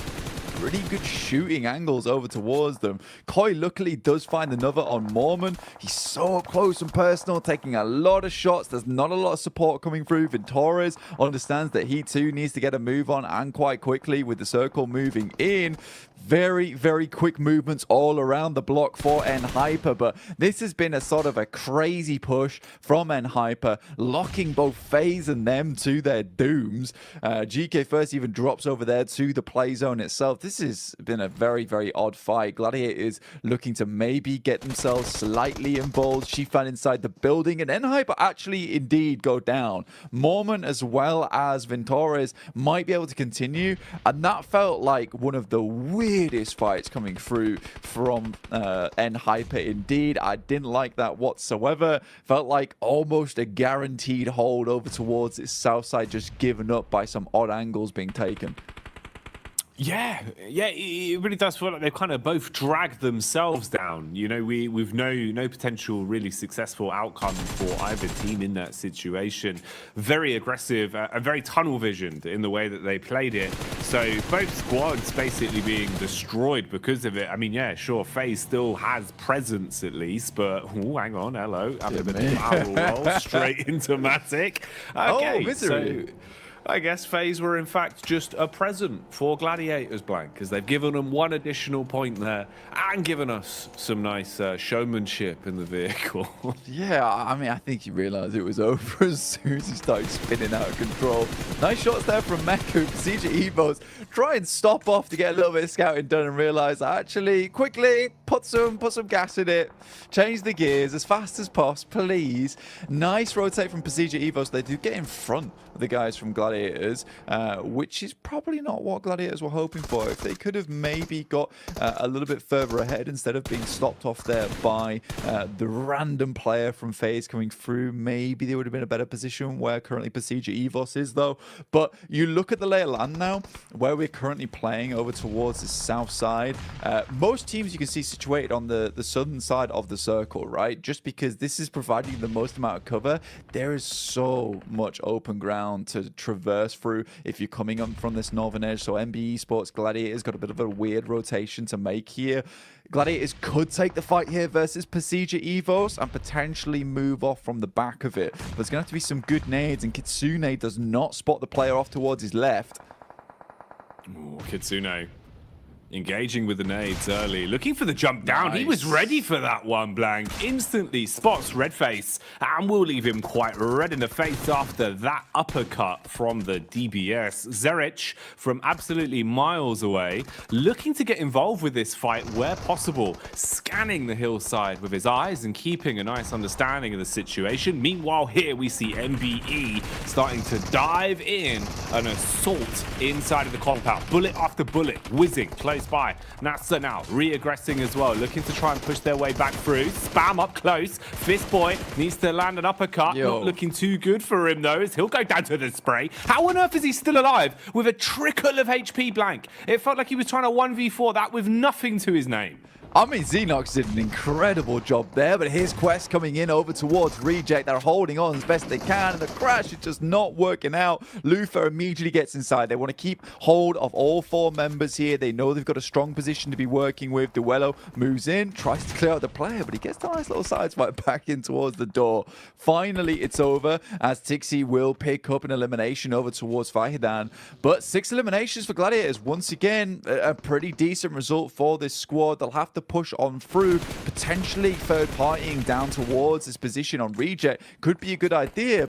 pretty good shooting angles over towards them. Koi luckily does find another on Mormon. He's so up close and personal, taking a lot of shots. There's not a lot of support coming through. Ventores understands that he too needs to get a move on, and quite quickly with the circle moving in. Very, very quick movements all around the block for Hyper, but this has been a sort of a crazy push from Hyper, locking both FaZe and them to their dooms. GK first even drops over there to the play zone itself. This has been a very, very odd fight. Gladiators looking to maybe get themselves slightly involved. Shifan inside the building, and Hyper actually indeed go down. Mormon as well as Ventores might be able to continue, and that felt like one of the weirdest fights coming through from Hyper indeed. I didn't like that whatsoever. Felt like almost a guaranteed hold over towards its south side, just given up by some odd angles being taken. Yeah, it really does feel like they've kind of both dragged themselves down. You know, we've no potential really successful outcome for either team in that situation. Very aggressive and very tunnel visioned in the way that they played it. So both squads basically being destroyed because of it. I mean, yeah, sure, FaZe still has presence at least, but hang on, hello, having a bit of power roll straight into Matic. Okay, misery. So I guess FaZe were in fact just a present for Gladiators, Blank, because they've given them one additional point there and given us some nice showmanship in the vehicle. Yeah, I mean, I think he realized it was over as soon as he started spinning out of control. Nice shots there from Meku. Procedure Evos try and stop off to get a little bit of scouting done and realize actually quickly put some gas in it, change the gears as fast as possible, please. Nice rotate from Procedure Evos. They do get in front of the guys from Gladiators, which is probably not what Gladiators were hoping for. If they could have maybe got a little bit further ahead instead of being stopped off there by the random player from FaZe coming through, maybe they would have been in a better position where currently Procedure Evos is, though. But you look at the lay of land now, where we're currently playing over towards the south side. Most teams you can see situated on the southern side of the circle, right? Just because this is providing the most amount of cover, there is so much open ground to traverse through if you're coming up from this northern edge. So MBE Sports Gladiators got a bit of a weird rotation to make here. Gladiators could take the fight here versus Procedure Evos and potentially move off from the back of it. But there's going to have to be some good nades, and Kitsune does not spot the player off towards his left. Ooh, Kitsune engaging with the nades early, looking for the jump down. Nice. He was ready for that one, Blank. Instantly spots Redface and will leave him quite red in the face after that uppercut from the DBS. Zerich from absolutely miles away, looking to get involved with this fight where possible, scanning the hillside with his eyes and keeping a nice understanding of the situation. Meanwhile, here we see MBE starting to dive in, an assault inside of the compound. Bullet after bullet, whizzing close close by. Nasa now re-aggressing as well, looking to try and push their way back through. Spam up close. Fist Boy needs to land an uppercut. Not looking too good for him though, as he'll go down to the spray. How on earth is he still alive with a trickle of HP blank? It felt like he was trying to 1v4 that with nothing to his name. I mean, Xenox did an incredible job there, but his quest coming in over towards Reject. They're holding on as best they can, and the crash is just not working out. Luther immediately gets inside. They want to keep hold of all 4 members here. They know they've got a strong position to be working with. Duello moves in, tries to clear out the player, but he gets a nice little sideswipe back in towards the door. Finally, it's over, as Tixi will pick up an elimination over towards Vahidan. But 6 eliminations for Gladiators. Once again, a pretty decent result for this squad. They'll have to push on through, potentially third partying down towards this position on Reject could be a good idea.